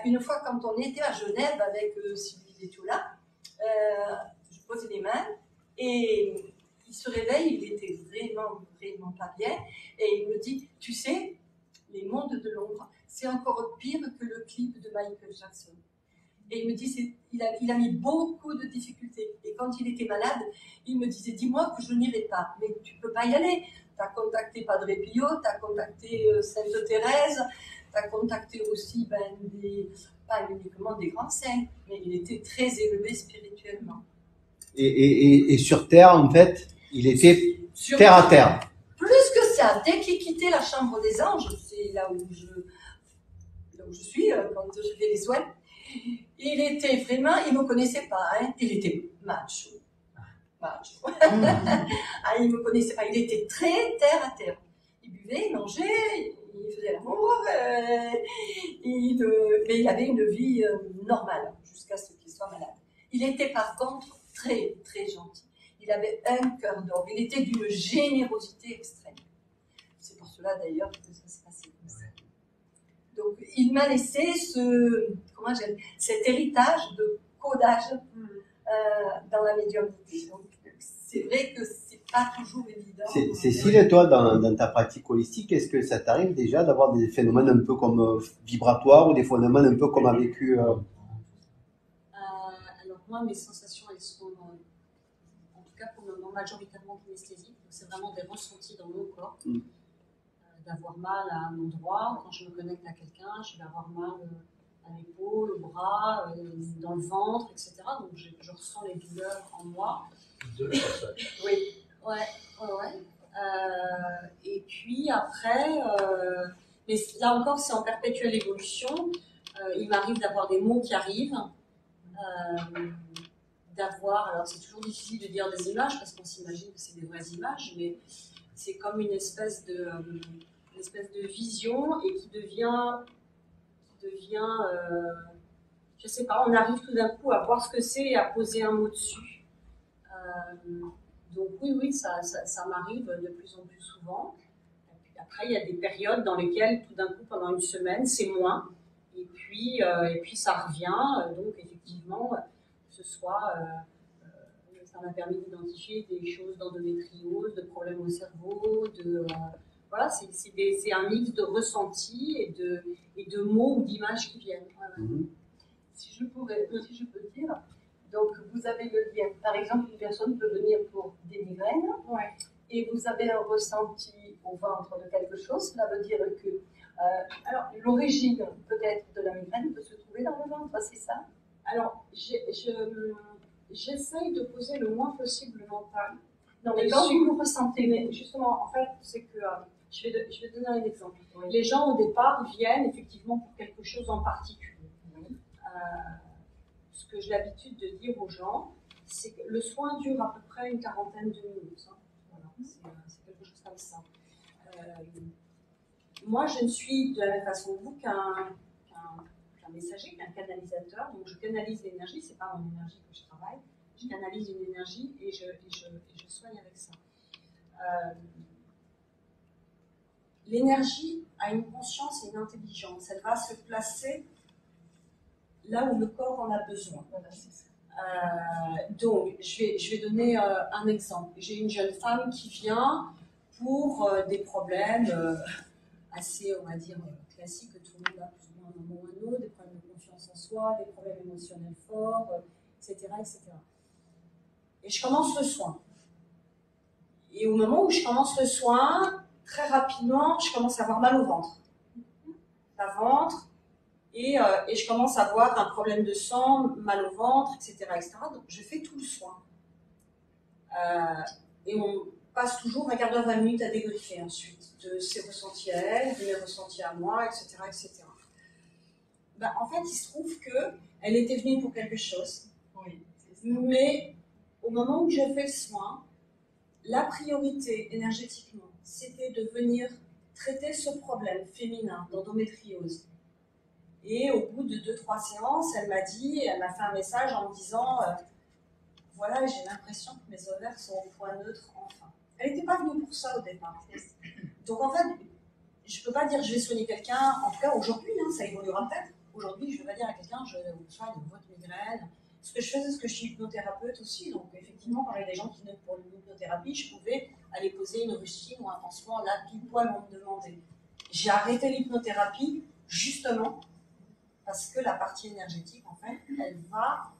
Une fois, quand on était à Genève avec Sylvie Détioula, je posais les mains et il se réveille, il était vraiment, vraiment pas bien. Et il me dit, tu sais, les mondes de l'ombre, c'est encore pire que le clip de Michael Jackson. Et il me dit, il a mis beaucoup de difficultés. Et quand il était malade, il me disait, dis-moi que je n'irai pas. Mais tu ne peux pas y aller. Tu as contacté Padre Pio, tu as contacté Sainte Thérèse, tu as contacté aussi, pas uniquement des grands saints, mais il était très élevé spirituellement. Et sur Terre, en fait, il était terre à terre. Plus que ça, dès qu'il quittait la chambre des anges, c'est là où je suis, quand je fais les soins, il était vraiment, il ne me connaissait pas, hein, il était macho. Ah, il ne me connaissait pas, il était très terre à terre. Il buvait, il mangeait, il faisait l'amour, mais il avait une vie normale jusqu'à ce qu'il soit malade. Il était par contre très, très gentil. Il avait un cœur d'or, il était d'une générosité extrême. C'est pour cela d'ailleurs que ça s'est passé comme ça. Donc il m'a laissé cet héritage de codage dans la médiumnité. Donc, c'est vrai que c'est pas toujours évident. Cécile, toi, dans ta pratique holistique, est-ce que ça t'arrive déjà d'avoir des phénomènes un peu comme vibratoires ou des phénomènes un peu comme a vécu Alors moi, mes sensations, elles sont, en tout cas pour le moment, majoritairement kinesthésiques. C'est vraiment des ressentis dans mon corps. D'avoir mal à un endroit. Quand je me connecte à quelqu'un, je vais avoir mal à l'épaule, au bras, dans le ventre, etc. Donc je ressens les douleurs en moi. Oui, ouais. Et puis après, mais là encore, c'est en perpétuelle évolution. Il m'arrive d'avoir des mots qui arrivent, alors c'est toujours difficile de dire des images parce qu'on s'imagine que c'est des vraies images, mais c'est comme une espèce de vision et qui devient je sais pas, on arrive tout d'un coup à voir ce que c'est et à poser un mot dessus. Donc oui, ça m'arrive de plus en plus souvent. Et puis après, il y a des périodes dans lesquelles, tout d'un coup, pendant une semaine, c'est moins. Et puis ça revient. Donc effectivement, ce soit, ça m'a permis d'identifier des choses d'endométriose, de problèmes au cerveau, voilà, c'est un mix de ressentis et de mots ou d'images qui viennent. Si je peux dire, donc vous avez le lien. Par exemple, une personne peut venir pour des migraines et vous avez un ressenti au ventre de quelque chose. Cela veut dire que alors l'origine peut-être de la migraine peut se trouver dans le ventre, c'est ça? Alors, j'essaye de poser le moins possible le mental. Non, mais quand vous le ressentez, mais justement, en fait, c'est que je vais donner un exemple. Les gens au départ viennent effectivement pour quelque chose en particulier. Ce que j'ai l'habitude de dire aux gens, c'est que le soin dure à peu près une quarantaine de minutes. Voilà, c'est quelque chose comme ça. Moi, je ne suis de la même façon que vous qu'un messager, qu'un canalisateur. Donc, je canalise l'énergie, c'est pas mon énergie que je travaille. Je canalise une énergie et je soigne avec ça. L'énergie a une conscience et une intelligence. Elle va se placer là où le corps en a besoin. Donc, je vais donner un exemple. J'ai une jeune femme qui vient pour des problèmes assez, on va dire, classiques que tout le monde a plus ou moins à un moment ou à un autre, des problèmes de confiance en soi, des problèmes émotionnels forts, etc., etc. Et je commence le soin. Et au moment où je commence le soin, très rapidement, je commence à avoir mal au ventre. Et je commence à avoir un problème de sang, mal au ventre, etc., etc. Donc, je fais tout le soin. Et on passe toujours un quart d'heure, 20 minutes à débriefer ensuite de ses ressentis à elle, de mes ressentis à moi, etc., etc. Ben, en fait, il se trouve qu'elle était venue pour quelque chose. Oui, mais au moment où j'ai fait le soin, la priorité énergétiquement, c'était de venir traiter ce problème féminin d'endométriose. Et au bout de 2-3 séances, elle m'a fait un message en me disant voilà, j'ai l'impression que mes ovaires sont au point neutre enfin. Elle n'était pas venue pour ça au départ. Donc en fait, je ne peux pas dire je vais soigner quelqu'un, en tout cas aujourd'hui, ça évoluera peut-être. Aujourd'hui, je ne vais pas dire à quelqu'un je vous soigne de votre migraine. Ce que je fais, c'est que je suis hypnothérapeute aussi. Donc effectivement, parmi les gens qui venaient pour l'hypnothérapie, je pouvais aller poser une rustine ou un pansement là, pile poil, on me demandait. J'ai arrêté l'hypnothérapie justement parce que la partie énergétique, en fait, elle va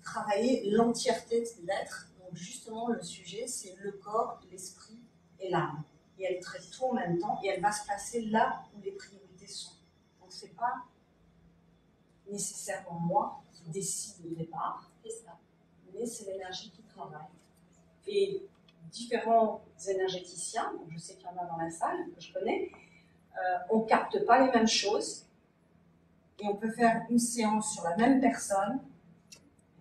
travailler l'entièreté de l'être. Donc justement, le sujet, c'est le corps, l'esprit et l'âme. Et elle traite tout en même temps et elle va se placer là où les priorités sont. Donc c'est pas nécessairement moi qui décide au départ, mais c'est l'énergie qui travaille. Et différents énergéticiens, donc je sais qu'il y en a dans la salle, que je connais, on ne capte pas les mêmes choses. Et on peut faire une séance sur la même personne,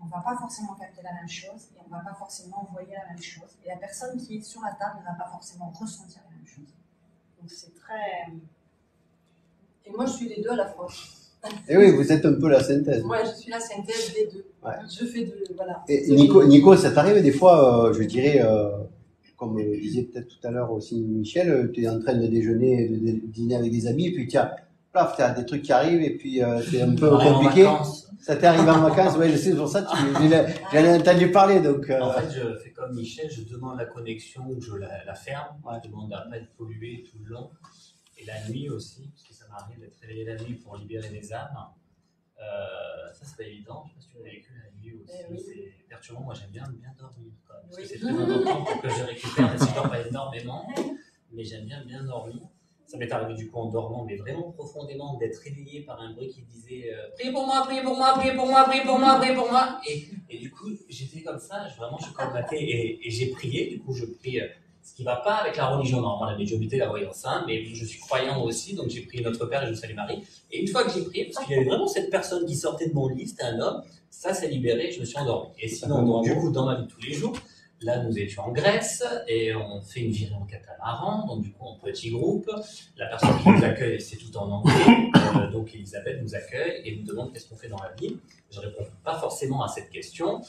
on ne va pas forcément capter la même chose, et on ne va pas forcément envoyer la même chose. Et la personne qui est sur la table ne va pas forcément ressentir la même chose. Donc c'est très... Et moi, je suis les deux à la fois. Et oui, vous êtes un peu la synthèse. Moi, je suis la synthèse des deux. Ouais. Je fais de... Voilà. Et Nico, ça t'arrive des fois, je dirais, comme disait peut-être tout à l'heure aussi Michel, tu es en train de déjeuner, de dîner avec des amis, et puis tiens, paf, tu as des trucs qui arrivent, et puis c'est un peu compliqué. Ça t'est arrivé en vacances? Oui, je sais, pour ça, j'en ai entendu parler. Donc, En fait, je fais comme Michel, je demande la connexion ou je la ferme. Ouais. Je demande à ne pas être pollué tout le long. Et la nuit aussi, parce que ça m'arrive d'être réveillé la nuit pour libérer les âmes. Ça, c'est pas évident. Je sais pas si tu l'as vécu la nuit aussi. Oui. C'est perturbant. Moi, j'aime bien dormir. Parce que c'est très important pour que je récupère. Même si je dors pas énormément, mais j'aime bien dormir. Ça m'est arrivé du coup en dormant, mais vraiment profondément, d'être réveillé par un bruit qui disait priez pour moi, priez pour moi, priez pour moi, priez pour moi, priez pour moi. Et du coup, j'étais comme ça, je colmatais et j'ai prié. Du coup, je prie ce qui ne va pas avec la religion, normalement, la médiumnité, la voyance, hein, mais je suis croyant aussi, donc j'ai prié Notre Père et je salue Marie. Et une fois que j'ai prié, parce qu'il y avait vraiment cette personne qui sortait de mon lit, c'était un homme, ça s'est libéré, je me suis endormi. Et sinon, donc, du coup, dans ma vie de tous les jours, là, nous étions en Grèce et on fait une virée en catamaran, donc du coup en petit groupe. La personne qui nous accueille, c'est tout en anglais, donc Elisabeth nous accueille et nous demande qu'est-ce qu'on fait dans la vie. Je ne réponds pas forcément à cette question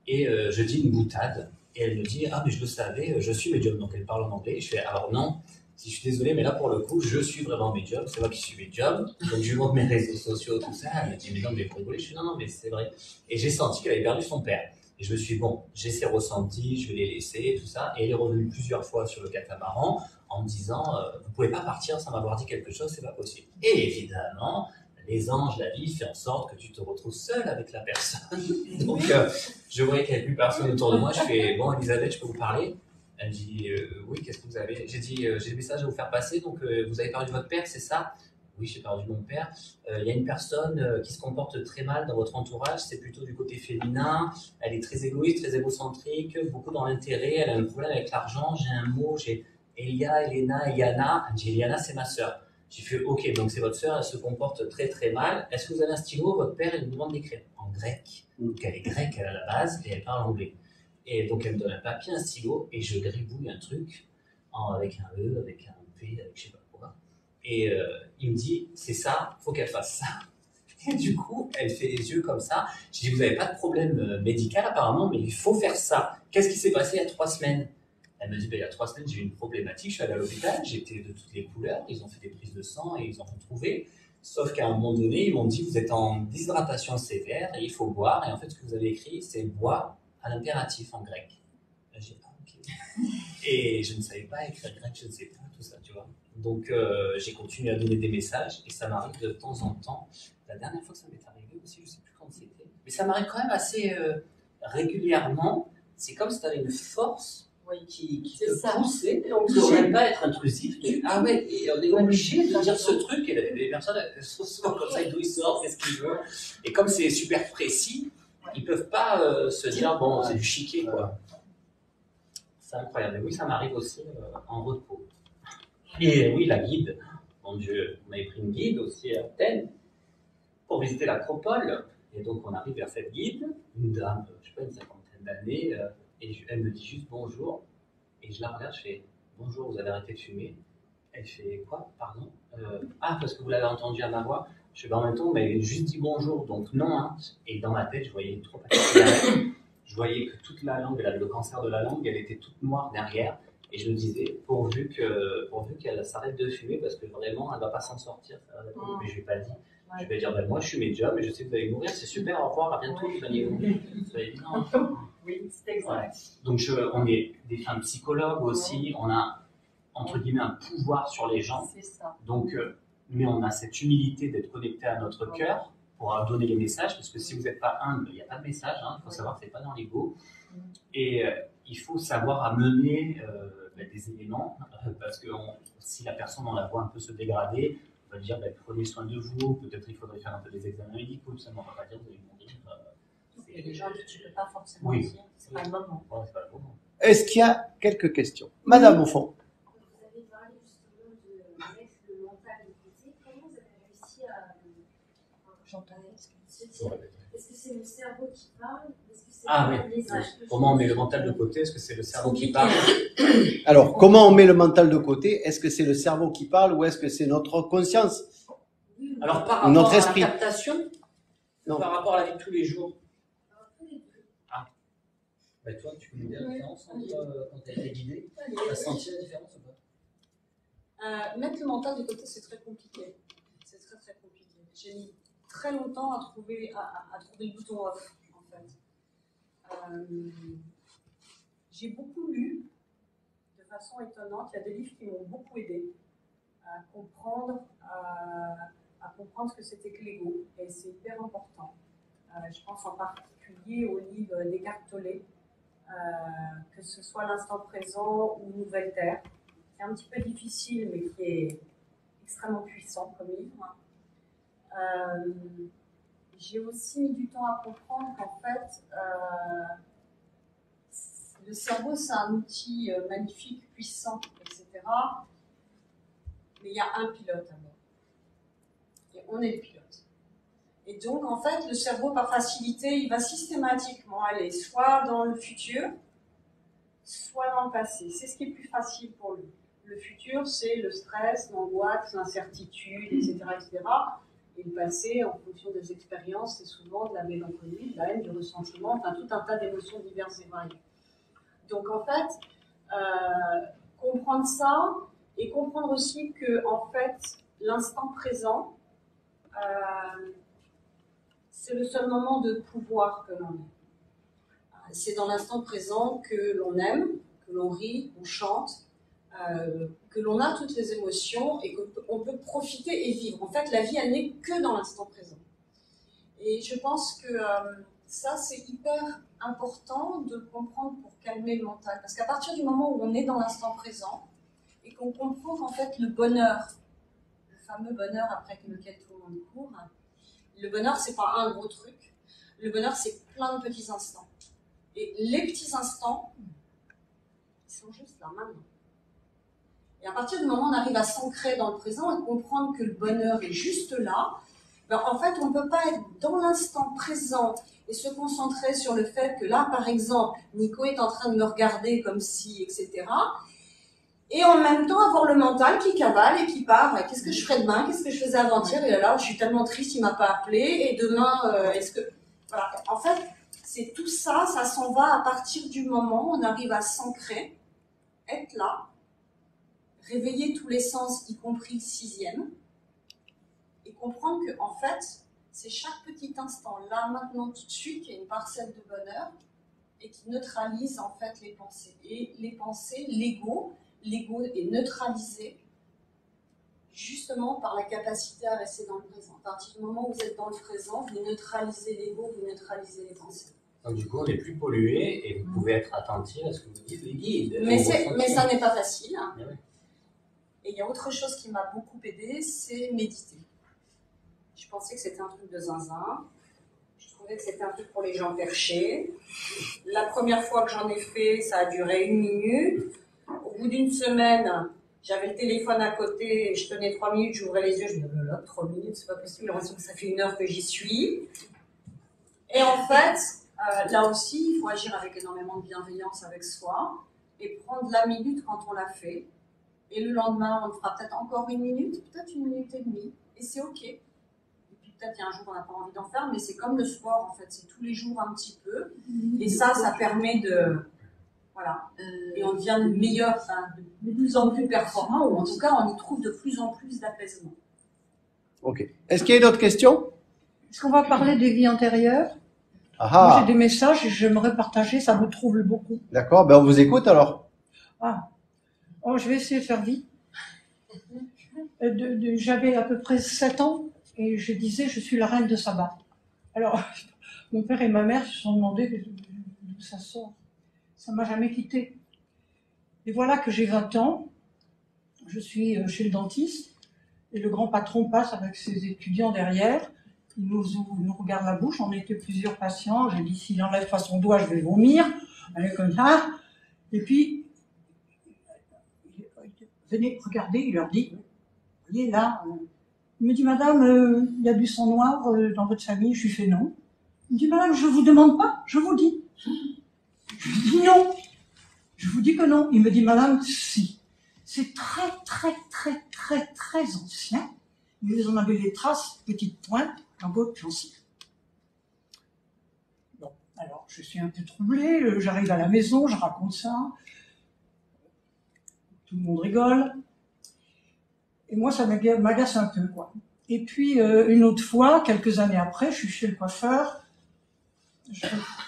et je dis une boutade et elle me dit « Ah mais je le savais, je suis médium », donc elle parle en anglais. Et je fais « Alors non, si je suis désolé, mais là pour le coup, je suis vraiment médium, c'est moi qui suis médium, donc je lui montre mes réseaux sociaux, tout ça. Elle me dit « Mais non, mais vous rigolez ?» Je fais « Non, mais c'est vrai ». Et j'ai senti qu'elle avait perdu son père. Et je me suis dit, bon, j'ai ces ressentis, je vais les laisser, tout ça. Et elle est revenue plusieurs fois sur le catamaran en me disant, vous pouvez pas partir sans m'avoir dit quelque chose, c'est pas possible. Et évidemment, les anges, la vie fait en sorte que tu te retrouves seul avec la personne. Donc, je voyais qu'il n'y avait plus personne autour de moi. Je fais, bon, Elisabeth, je peux vous parler? Elle me dit, oui, qu'est-ce que vous avez? J'ai dit, j'ai des messages à vous faire passer, donc vous avez perdu votre père, c'est ça? Oui, j'ai perdu mon père. Il y a une personne qui se comporte très mal dans votre entourage, c'est plutôt du côté féminin. Elle est très égoïste, très égocentrique, beaucoup dans l'intérêt. Elle a un problème avec l'argent. J'ai un mot, j'ai Elena, Eliana. Elle me dit, Eliana, c'est ma sœur. J'ai fait, ok, donc c'est votre sœur, elle se comporte très très mal. Est-ce que vous avez un stylo? Votre père, il vous demande d'écrire en grec. Donc elle est grecque, elle a la base et elle parle anglais. Et donc elle me donne un papier, un stylo et je gribouille un truc avec un E, avec un P, avec je sais pas. Et il me dit, c'est ça, faut qu'elle fasse ça. Et du coup, elle fait les yeux comme ça. Je dis, vous n'avez pas de problème médical apparemment, mais il faut faire ça. Qu'est-ce qui s'est passé il y a 3 semaines? Elle me dit, il y a 3 semaines, j'ai eu une problématique, je suis allé à l'hôpital, j'étais de toutes les couleurs, ils ont fait des prises de sang et ils en ont trouvé. Sauf qu'à un moment donné, ils m'ont dit, vous êtes en déshydratation sévère et il faut boire. Et en fait, ce que vous avez écrit, c'est boire à l'impératif en grec. J'ai dit, ah, ok. Et je ne savais pas écrire grec, je ne sais pas, tout ça, tu vois. Donc, j'ai continué à donner des messages et ça m'arrive de temps en temps. La dernière fois que ça m'est arrivé aussi, je ne sais plus quand c'était, mais ça m'arrive quand même assez régulièrement. C'est comme si tu avais une force qui te poussait. Et on ne devrait pas être intrusif. Ah ouais, et on est obligé de dire ce truc. Et les personnes sont souvent comme ça, d'où ils sortent, qu'est-ce qu'ils veulent. Et comme c'est super précis, ils ne peuvent pas se dire, bon, c'est du chiquet, quoi. C'est incroyable. Et oui, ça m'arrive aussi en repos. Et oui, la guide, mon Dieu, on avait pris une guide aussi à Athènes pour visiter l'Acropole. Et donc on arrive vers cette guide, une dame, je ne sais pas, une 50aine d'années, et elle me dit juste bonjour. Et je la regarde, je fais bonjour, vous avez arrêté de fumer? Elle fait quoi? Pardon? Ah, parce que vous l'avez entendu à ma voix? Je fais en même temps, mais elle juste dit bonjour, donc non. Hein. Et dans ma tête, je voyais trop particulièrement. Je voyais que toute la langue, elle avait le cancer de la langue, elle était toute noire derrière. Et je me disais, pourvu qu'elle s'arrête de fumer, parce que vraiment, elle ne va pas s'en sortir. Mais je ne vais pas dire. Je vais dire, moi je suis médium et je sais que vous allez mourir, c'est super, au revoir, à bientôt, vous allez mourir. Ça va être évident. Oui, c'est exact. Ouais. Donc on est des femmes psychologues aussi, on a, entre guillemets, un pouvoir sur les gens. C'est ça. Donc, mais on a cette humilité d'être connecté à notre cœur pour donner les messages, parce que si vous n'êtes pas humble, il n'y a pas de message, il faut savoir que ce n'est pas dans l'ego. Et il faut savoir amener des éléments, parce que si la personne, on la voit un peu se dégrader, on va dire, prenez soin de vous, peut-être il faudrait faire un peu des examens médicaux, tout ça, mais on ne va pas dire, vous allez mourir. Il y a des gens que tu ne peux pas forcément dire, c'est pas le moment. Ouais, c'est pas le moment. Est-ce qu'il y a quelques questions? Madame, au fond. Vous avez parlé justement de mettre le mental de côté. Comment vous avez réussi à se dire? Est-ce que c'est le cerveau qui parle? Est-ce que c'est les messages? Comment on met le mental de côté? Est-ce que c'est le cerveau qui parle? Alors, comment on met le mental de côté? Est-ce que c'est le cerveau qui parle ou est-ce que c'est notre conscience? Alors, par rapport notre à esprit. la captation? Non. Par rapport à la vie de tous les jours? Ah. Toi, tu peux nous dire la différence entre quand tu as été guidé? Tu as senti la différence ou pas? Mettre le mental de côté, c'est très compliqué. C'est très très compliqué. J'ai mis très longtemps à trouver le bouton off, en fait. J'ai beaucoup lu, de façon étonnante. Il y a des livres qui m'ont beaucoup aidé à comprendre ce que c'était que l'ego, et c'est hyper important. Je pense en particulier au livre d'Eckhart Tolle, que ce soit L'instant présent ou Nouvelle Terre, qui est un petit peu difficile, mais qui est extrêmement puissant comme livre. J'ai aussi mis du temps à comprendre qu'en fait, le cerveau, c'est un outil magnifique, puissant, etc. Mais il y a un pilote à bord. Et on est le pilote. Et donc, en fait, le cerveau, par facilité, il va systématiquement aller soit dans le futur, soit dans le passé. C'est ce qui est plus facile pour lui. Le futur, c'est le stress, l'angoisse, l'incertitude, etc., etc. Et le passé, en fonction des expériences, c'est souvent de la mélancolie, de la haine, du ressentiment, enfin tout un tas d'émotions diverses et variées. Donc en fait, comprendre ça et comprendre aussi que en fait, l'instant présent, c'est le seul moment de pouvoir que l'on ait. C'est dans l'instant présent que l'on aime, que l'on rit, qu'on chante, que l'on a toutes les émotions et qu'on peut profiter et vivre. En fait, la vie, elle n'est que dans l'instant présent. Et je pense que ça, c'est hyper important de comprendre pour calmer le mental. Parce qu'à partir du moment où on est dans l'instant présent et qu'on comprend qu'en fait, le bonheur, le fameux bonheur après lequel tout le monde court, le bonheur, c'est pas un gros truc. Le bonheur, c'est plein de petits instants. Et les petits instants, ils sont juste là, maintenant. Et à partir du moment où on arrive à s'ancrer dans le présent et comprendre que le bonheur est juste là, ben en fait, on ne peut pas être dans l'instant présent et se concentrer sur le fait que là, par exemple, Nico est en train de me regarder comme si, etc. Et en même temps, avoir le mental qui cavale et qui part. Qu'est-ce que je ferai demain? Qu'est-ce que je faisais avant-hier? Et là, je suis tellement triste, il ne m'a pas appelé. Et demain, est-ce que... Voilà. En fait, c'est tout ça, ça s'en va à partir du moment où on arrive à s'ancrer, être là, réveiller tous les sens, y compris le sixième, et comprendre que, en fait, c'est chaque petit instant, là, maintenant, tout de suite, qu'il y a une parcelle de bonheur et qui neutralise, en fait, les pensées. Et les pensées, l'ego est neutralisé justement par la capacité à rester dans le présent. À partir du moment où vous êtes dans le présent, vous neutralisez l'ego, vous neutralisez les pensées. Donc du coup, on n'est plus pollué et vous pouvez être attentif à ce que vous dites les guides. Mais ça n'est pas facile. Mais oui. Et il y a autre chose qui m'a beaucoup aidée, c'est méditer. Je pensais que c'était un truc de zinzin. Je trouvais que c'était un truc pour les gens perchés. La première fois que j'en ai fait, ça a duré 1 minute. Au bout d'une semaine, j'avais le téléphone à côté, je tenais 3 minutes, j'ouvrais les yeux, je me disais, là, 3 minutes, c'est pas possible, j'ai l'impression que ça fait 1 heure que j'y suis. Et en fait, là aussi, il faut agir avec énormément de bienveillance avec soi et prendre la minute quand on l'a fait. Et le lendemain, on le fera peut-être encore 1 minute, peut-être 1 minute et demie, et c'est ok. Et puis peut-être il y a un jour on n'a pas envie d'en faire, mais c'est comme le sport en fait, c'est tous les jours un petit peu. Et ça permet de... Voilà. Et on devient meilleur, enfin, de plus en plus performant, ou en tout cas on y trouve de plus en plus d'apaisement. Ok. Est-ce qu'il y a d'autres questions? Est-ce qu'on va parler des vies antérieures? Moi, j'ai des messages et j'aimerais partager, ça me trouble beaucoup. D'accord, ben on vous écoute alors. Oh, je vais essayer de faire vite. J'avais à peu près 7 ans et je disais je suis la reine de Saba. Alors, mon père et ma mère se sont demandé d'où ça sort. Ça m'a jamais quitté. Et voilà que j'ai 20 ans, je suis chez le dentiste et le grand patron passe avec ses étudiants derrière. Il nous regarde la bouche, on était plusieurs patients. J'ai dit s'il enlève pas son doigt, je vais vomir. Elle est comme ça. Et puis, venez, regardez, il leur dit, vous voyez là, il me dit, madame, il y a du sang noir dans votre famille. Je lui fais non. Il me dit, madame, je vous demande pas, je vous dis. Je lui dis non. Je vous dis que non. Il me dit, madame, si. C'est très, très, très, très, très ancien. Vous en avez des traces, petites pointes, dans votre gencive. Bon, alors, je suis un peu troublée. J'arrive à la maison, je raconte ça. Tout le monde rigole. Et moi, ça m'agace un peu, quoi. Et puis, une autre fois, quelques années après, je suis chez le coiffeur.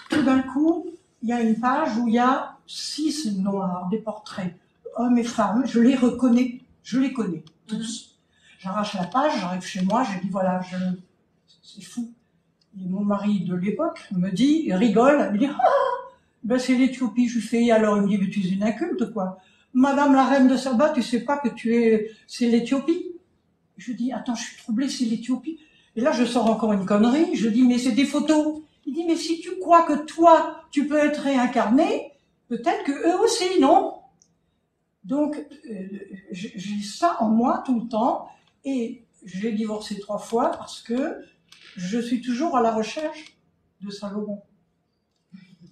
Tout d'un coup, il y a une page où il y a 6 noirs, des portraits, hommes et femmes. Je les reconnais, je les connais tous. J'arrache la page, j'arrive chez moi, je dis voilà, c'est fou. Et mon mari de l'époque me dit, il rigole, il me dit ah, ben c'est l'Éthiopie. Je lui fais alors, il me dit mais tu es une inculte quoi. Madame la reine de Saba, tu sais pas que c'est l'Éthiopie. Je dis attends, je suis troublée, c'est l'Éthiopie. Et là je sors encore une connerie, je dis mais c'est des photos. Il dit mais si tu crois que toi tu peux être réincarné, peut-être que eux aussi, non? Donc j'ai ça en moi tout le temps et j'ai divorcé 3 fois parce que je suis toujours à la recherche de Salomon,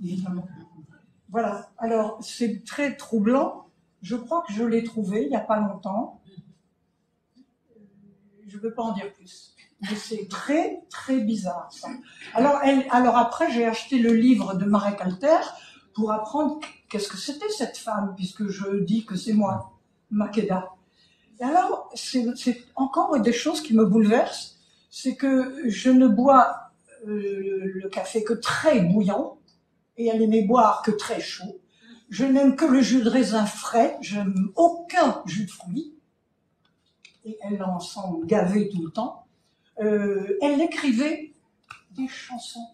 évidemment. Voilà, alors c'est très troublant. Je crois que je l'ai trouvé il n'y a pas longtemps. Je ne veux pas en dire plus. Mais c'est très, très bizarre, ça. Alors après, j'ai acheté le livre de Marek Alter pour apprendre qu'est-ce que c'était cette femme, puisque je dis que c'est moi, Makeda. Et alors, c'est encore des choses qui me bouleversent. C'est que je ne bois le café que très bouillant, et elle aimait boire que très chaud. Je n'aime que le jus de raisin frais, je n'aime aucun jus de fruits. Et elle en sent gavée tout le temps. Elle écrivait des chansons.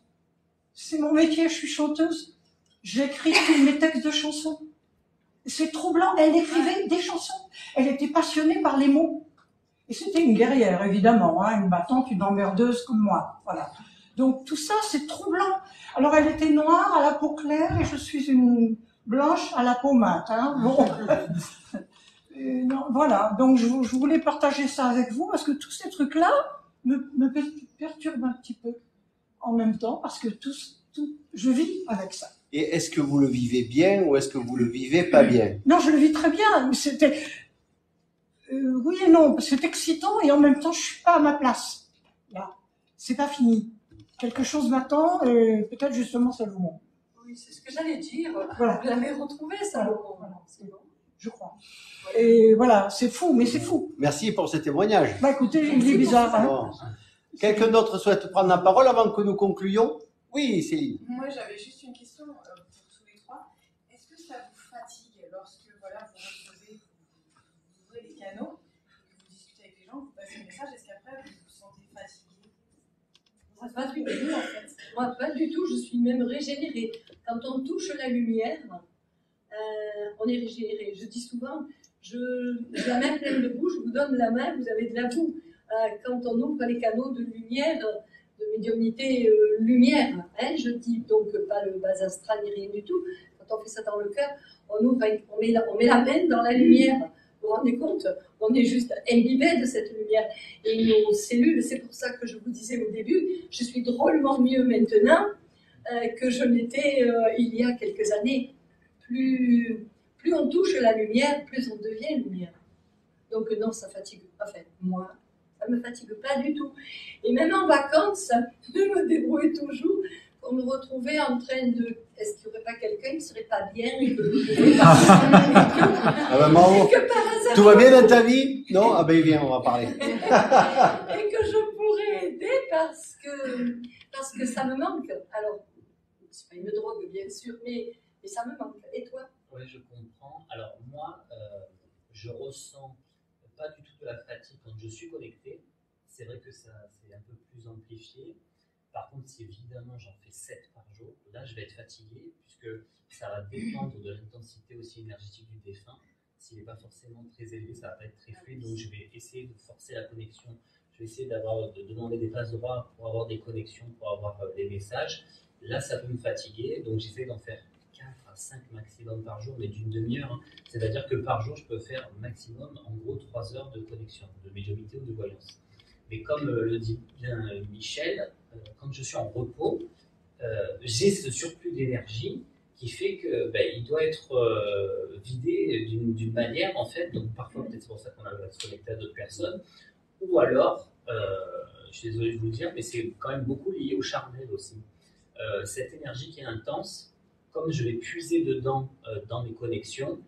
C'est mon métier, je suis chanteuse. J'écris tous mes textes de chansons. C'est troublant, elle écrivait des chansons. Elle était passionnée par les mots. Et c'était une guerrière, évidemment, hein, une battante, une emmerdeuse comme moi. Voilà. Donc tout ça, c'est troublant. Alors elle était noire, à la peau claire, et je suis une blanche à la peau mate. Hein. Bon. Non, voilà, donc je voulais partager ça avec vous, parce que tous ces trucs-là me perturbent un petit peu en même temps, parce que je vis avec ça. Et est-ce que vous le vivez bien ou est-ce que vous le vivez pas bien? Non, je le vis très bien. C'était oui et non, c'est excitant et en même temps, je suis pas à ma place. Là, c'est pas fini. Quelque chose m'attend, peut-être justement Salomon. Oui, c'est ce que j'allais dire. Voilà. Vous l'avez retrouvé, Salomon. Voilà. C'est bon. Je crois. Et voilà, c'est fou, mais c'est fou. Merci pour ce témoignage. Bah écoutez, il est bizarre. Hein. Bon. Quelqu'un d'autre souhaite prendre la parole avant que nous concluions? Oui, Céline. Moi, j'avais juste une question pour tous les trois. Est-ce que ça vous fatigue lorsque voilà, vous ouvrez les canaux, que vous discutez avec les gens, vous passez le message, est-ce qu'après vous vous sentez fatigué? Moi, pas du tout, en fait. Moi, pas du tout, je suis même régénérée. Quand on touche la lumière, on est régénéré. Je dis souvent, j'ai la main pleine de boue, je vous donne la main, vous avez de la boue. Quand on ouvre les canaux de lumière, de médiumnité lumière, hein, je dis donc pas le bas astral ni rien du tout. Quand on fait ça dans le cœur, on met la main dans la lumière. Vous vous rendez compte? On est juste imbibé de cette lumière. Et nos cellules, c'est pour ça que je vous disais au début, je suis drôlement mieux maintenant que je l'étais il y a quelques années. Plus on touche la lumière, plus on devient lumière. Donc non, ça fatigue. Enfin, moi, ça ne me fatigue pas du tout. Et même en vacances, je me débrouille toujours pour me retrouver en train de... Est-ce qu'il n'y aurait pas quelqu'un qui ne serait pas bien et que... Ah ben, Maro, tout va bien dans ta vie? Non? Ah ben viens, on va parler. Et que je pourrais aider parce que ça me manque. Alors, c'est pas une drogue, bien sûr, mais ça me manque. Et toi? Oui, je comprends. Alors moi, je ressens pas du tout de la fatigue quand je suis connecté. C'est vrai que ça c'est un peu plus amplifié. Par contre, si évidemment j'en fais 7 par jour, là je vais être fatigué puisque ça va dépendre de l'intensité aussi énergétique du défunt. S'il n'est pas forcément très élevé, ça va pas être très fluide. Donc je vais essayer de forcer la connexion. Je vais essayer de demander des passes droits pour avoir des connexions, pour avoir des messages. Là, ça peut me fatiguer, donc j'essaie d'en faire 4 à 5 maximum par jour, mais d'une demi-heure. Hein. C'est-à-dire que par jour, je peux faire maximum, en gros, 3 heures de connexion, de médiumnité ou de voyance. Mais comme le dit bien Michel, quand je suis en repos, j'ai ce surplus d'énergie qui fait que il doit être vidé d'une manière, en fait. Donc parfois, peut-être c'est pour ça qu'on a se connecter à d'autres personnes. Ou alors, je suis désolé de vous le dire, mais c'est quand même beaucoup lié au charnel aussi. Cette énergie qui est intense, comme je vais puiser dedans dans mes connexions,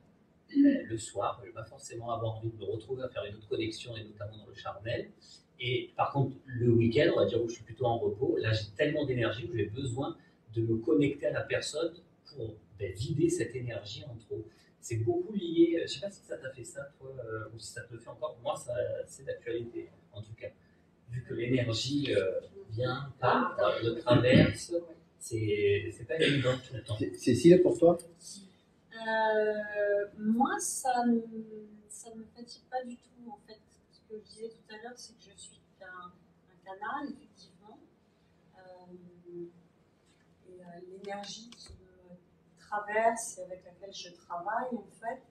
le soir, je ne vais pas forcément avoir envie de me retrouver à faire une autre connexion, et notamment dans le charnel. Et par contre, le week-end, on va dire où je suis plutôt en repos, là j'ai tellement d'énergie que j'ai besoin de me connecter à la personne pour vider cette énergie en trop. C'est beaucoup lié, je ne sais pas si ça t'a fait ça toi, ou si ça te le fait encore, moi c'est d'actualité en tout cas. Vu que l'énergie vient, part, me traverse, c'est pas évident tout le temps. Cécile, pour toi? Moi, ça ne me fatigue pas du tout, en fait. Ce que je disais tout à l'heure, c'est que je suis un canal, effectivement. Et l'énergie qui me traverse et avec laquelle je travaille, en fait,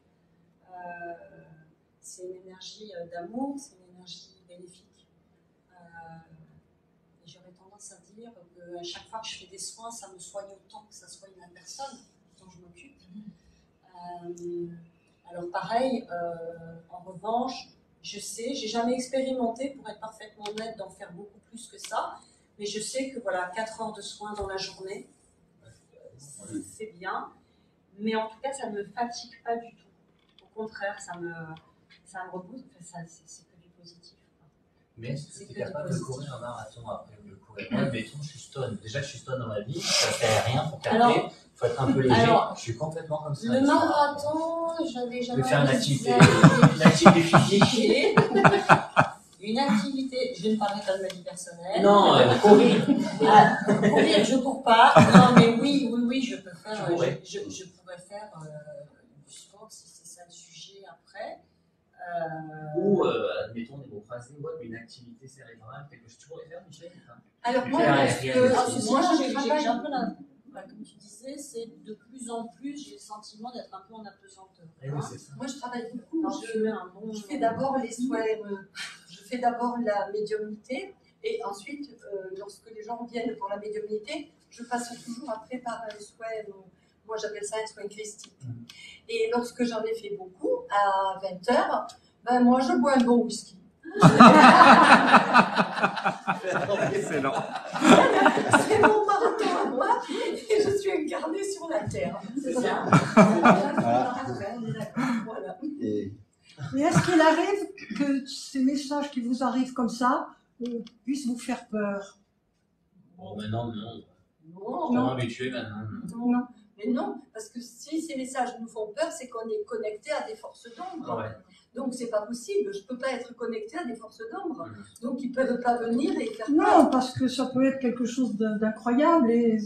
c'est une énergie d'amour, c'est une énergie bénéfique. Et j'aurais tendance à dire qu'à chaque fois que je fais des soins, ça me soigne autant que ça soigne la personne dont je m'occupe. Alors pareil, en revanche, je sais, j'ai jamais expérimenté pour être parfaitement honnête d'en faire beaucoup plus que ça, mais je sais que voilà, 4 heures de soins dans la journée, c'est bien, mais en tout cas ça ne me fatigue pas du tout. Au contraire, ça me rebooste, c'est que du positif. Mais est-ce que tu es capable de courir un marathon après le courir? Moi, mettons, je suis stone. Déjà, je suis stone dans ma vie, ça ne fait rien pour capter. Il faut être un peu léger. Alors, je suis complètement comme ça. Le marathon, j'avais jamais. Je vais faire une activité physique. Une activité, je ne parlerai pas de ma vie personnelle. Non, courir. Courir, je ne cours pas. Non, mais oui, je peux faire. Je pourrais faire du sport si c'est ça le sujet après. Ou, admettons, des mots croisés, une activité cérébrale, quelque chose. Tu pourrais faire, Michel? Alors, moi, j'ai un peu comme tu disais, c'est de plus en plus, j'ai le sentiment d'être un peu en apesanteur. Moi, je travaille beaucoup. Je fais d'abord les soins, je fais d'abord la médiumnité, et ensuite, lorsque les gens viennent pour la médiumnité, je passe toujours après par un soin, moi j'appelle ça un soin christique. Et lorsque j'en ai fait beaucoup, à 20h, ben moi je bois un bon whisky. Excellent. C'est mon marathon à moi et je suis incarnée sur la terre. C'est ça. Voilà. Mais est-ce qu'il arrive que ces messages qui vous arrivent comme ça puissent vous faire peur? Bon, maintenant, non. Non. Je suis habitué maintenant. Non. Mais non, parce que si ces messages nous font peur, c'est qu'on est connecté à des forces d'ombre. Ouais. Donc c'est pas possible, je peux pas être connecté à des forces d'ombre. Donc ils peuvent pas venir et faire peur. Non, parce que ça peut être quelque chose d'incroyable et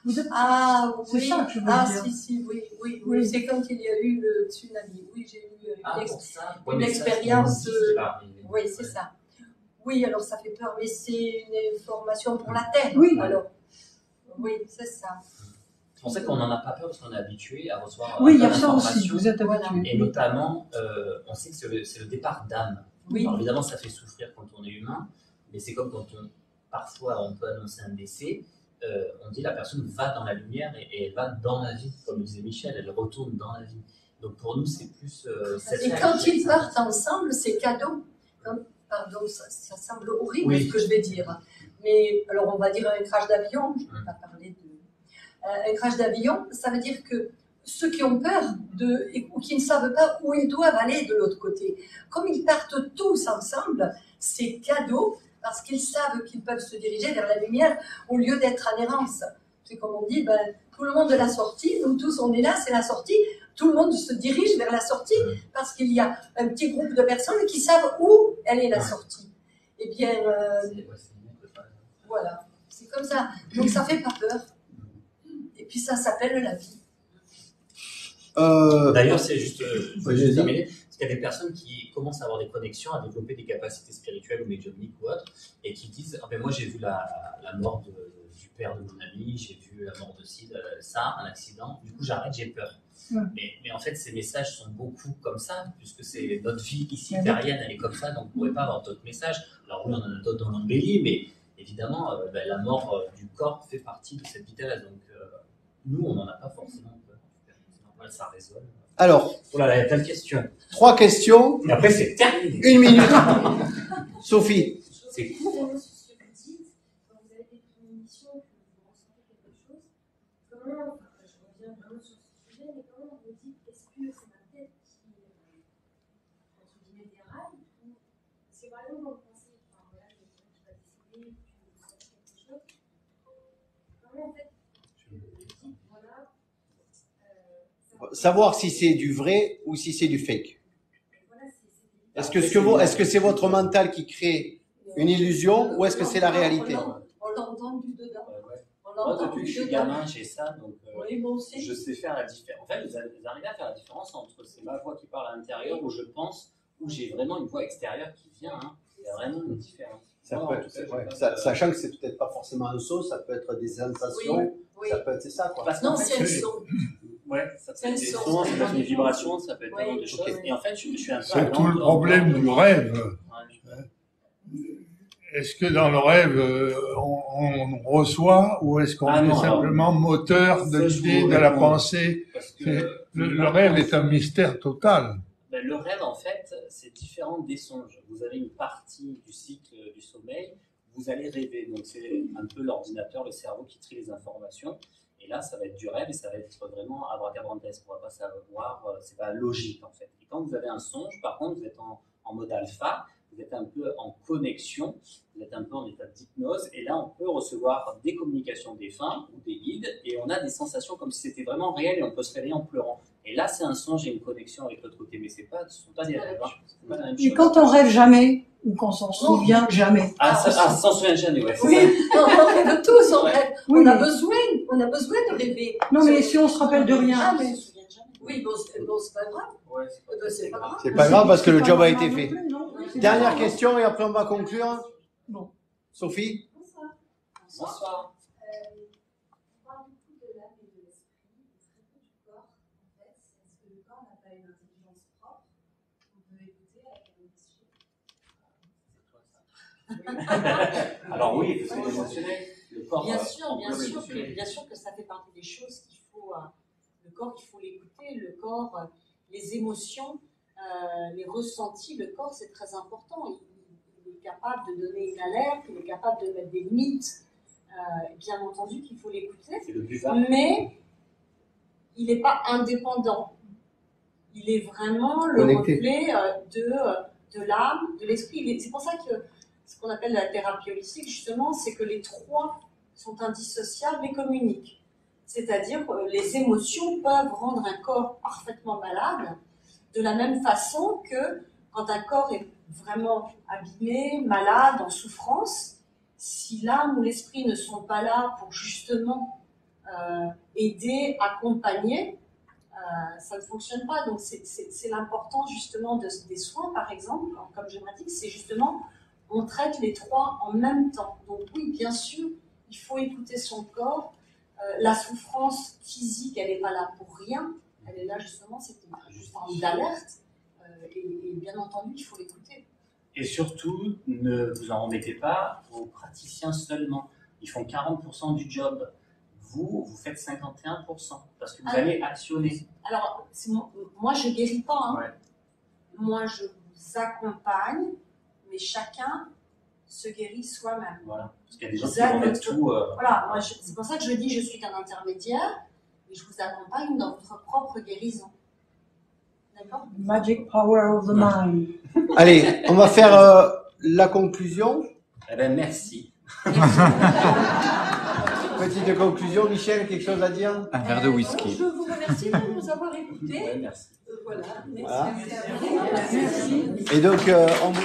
vous êtes... Ah oui, c'est ça que je veux dire. Si, oui. C'est quand il y a eu le tsunami. Oui, j'ai eu une expérience. Oui, c'est ça. Oui, alors ça fait peur, mais c'est une information pour la Terre. Oui. Alors, oui, c'est ça. C'est pour ça qu'on n'en a pas peur, parce qu'on est habitué à recevoir oui, il y a ça aussi, vous êtes habitué. Et notamment, on sait que c'est le départ d'âme. Oui. Alors évidemment, ça fait souffrir quand on est humain, mais c'est comme quand parfois on peut annoncer un décès, on dit la personne va dans la lumière et elle va dans la vie, comme disait Michel, elle retourne dans la vie. Donc pour nous, c'est plus... et quand ils partent ensemble, c'est cadeau. Pardon, ça semble horrible ce que je vais dire. Mais alors on va dire un crash d'avion, je ne peux pas parler de... un crash d'avion, ça veut dire que ceux qui ont peur ou qui ne savent pas où ils doivent aller de l'autre côté, comme ils partent tous ensemble, c'est cadeau parce qu'ils savent qu'ils peuvent se diriger vers la lumière au lieu d'être en errance. C'est comme on dit, tout le monde de la sortie, nous tous on est là, c'est la sortie, tout le monde se dirige vers la sortie parce qu'il y a un petit groupe de personnes qui savent où elle est la sortie. Eh bien, voilà, c'est comme ça. Donc ça fait pas peur. Et puis ça s'appelle la vie. D'ailleurs, c'est juste, je vais terminer, parce qu'il y a des personnes qui commencent à avoir des connexions, à développer des capacités spirituelles ou médiumniques ou autres, et qui disent, moi j'ai vu la mort du père de mon ami, j'ai vu la mort de ça, un accident, du coup j'arrête, j'ai peur. Mais en fait, ces messages sont beaucoup comme ça, puisque c'est notre vie ici terrienne, elle est comme ça, donc on ne pourrait pas avoir d'autres messages. Alors oui, on en a d'autres dans l'embellie, mais évidemment, la mort du corps fait partie de cette vitesse. Donc, nous, on n'en a pas forcément peur. C'est normal, ça résonne. Alors, oh là là, il y a plein de questions. 3 questions. Et après, c'est terminé. 1 minute. Sophie. C'est court. Ce que vous dites, quand vous avez des prémonitions, que vous ressentez quelque chose, comment, je reviens vraiment sur ce sujet, mais comment vous dites, est-ce que c'est ma tête qui, entre guillemets, déraille, ou c'est vraiment quand vous pensez, savoir si c'est du vrai ou si c'est du fake. Voilà, Est-ce que c'est votre mental qui crée une illusion ou est-ce que c'est la réalité? On l'a entendu dedans. Moi, depuis que je suis gamin, j'ai ça, donc Oui, moi aussi. je sais faire la différence. En fait, vous arrivez à faire la différence entre c'est ma voix qui parle à l'intérieur ou je pense, ou j'ai vraiment une voix extérieure qui vient. Hein. Il y a vraiment une différence. Sachant que c'est peut-être pas forcément un son, ça peut être des sensations, Oui. ça peut être ça quoi. Non, c'est un son. Ouais, ça peut être des son, sons, ça peut être c'est une vibration, ça peut être Oui. tellement de choses. Ok. Et en fait, je suis un peu. C'est tout le problème du rêve. Est-ce que dans le rêve, on reçoit ou est-ce qu'on est simplement moteur de l'idée, de la pensée? Le rêve est un mystère total. Ben, le rêve, en fait, c'est différent des songes. Vous avez une partie du cycle du sommeil, vous allez rêver. Donc, c'est un peu l'ordinateur, le cerveau qui trie les informations. Et là, ça va être du rêve et ça va être vraiment abracadabrantesque. On ne va pas savoir, c'est pas logique, en fait. Et quand vous avez un songe, par contre, vous êtes en mode alpha, vous êtes un peu en connexion, vous êtes un peu en état d'hypnose, et là, on peut recevoir des communications des défunts ou des guides, et on a des sensations comme si c'était vraiment réel, et on peut se réveiller en pleurant. Et là, c'est un songe et une connexion avec l'autre côté, mais ce ne sont pas des rêves. Hein. C'est pas la même Et chose. quand on rêve jamais, ou qu'on s'en souvient jamais. S'en souvient jamais, ouais. Oui, on rêve tous, on rêve. Oui, on a mais- besoin de rêver. Non, mais si on se rappelle de rien. Ah, mais... Oui, bon, c'est pas grave. Ouais, C'est pas grave. C'est pas grave parce que le C'est job pas a normal été non fait. plus, non. C'est Dernière pas- question et après on va conclure. Bon. Sophie? Bonsoir. On parle beaucoup de l'âme et de l'esprit, très peu du corps. En fait, est-ce que le corps n'a pas une intelligence propre qu'on peut écouter avec un monsieur? Alors oui, c'est émotionnel. Le corps, Bien sûr, on bien peut sûr, l'émotionner. bien sûr que ça fait partie des choses qu'il faut. Le corps, il faut l'écouter. Le corps, les émotions, les ressentis. Le corps, c'est très important. Il est capable de donner une alerte. Il est capable de mettre des limites. Bien entendu qu'il faut l'écouter. C'est le buvard. Mais il n'est pas indépendant. Il est vraiment le Connecté. reflet de l'âme, de l'esprit. C'est pour ça que ce qu'on appelle la thérapie holistique, justement, c'est que les trois sont indissociables et communiquent. C'est-à-dire que les émotions peuvent rendre un corps parfaitement malade, de la même façon que quand un corps est vraiment abîmé, malade, en souffrance, si l'âme ou l'esprit ne sont pas là pour justement aider, accompagner, ça ne fonctionne pas. Donc c'est l'important justement des soins, par exemple, comme j'aimerais dire, c'est justement on traite les trois en même temps. Donc oui, bien sûr, il faut écouter son corps. La souffrance physique, elle n'est pas là pour rien. Elle est là justement, c'est juste en d'alerte. Et bien entendu, il faut l'écouter. Et surtout, ne vous en remettez pas aux praticiens seulement. Ils font 40% du job. Vous faites 51% parce que vous allez actionner. Alors, moi, je ne guéris pas. Hein. Ouais. Moi, je vous accompagne, mais chacun se guérit soi-même. Voilà. Parce qu'il y a des gens qui remettent tout. Voilà, c'est pour ça que je dis je suis qu'un intermédiaire et je vous accompagne dans votre propre guérison. D'accord ? Magic power of the mind. Allez, on va faire la conclusion. Eh bien, merci. Petite conclusion, Michel, quelque chose à dire? Un verre de whisky. Je vous remercie de nous avoir écoutés. Ouais, merci. Voilà. Voilà. Merci. Et donc, on vous...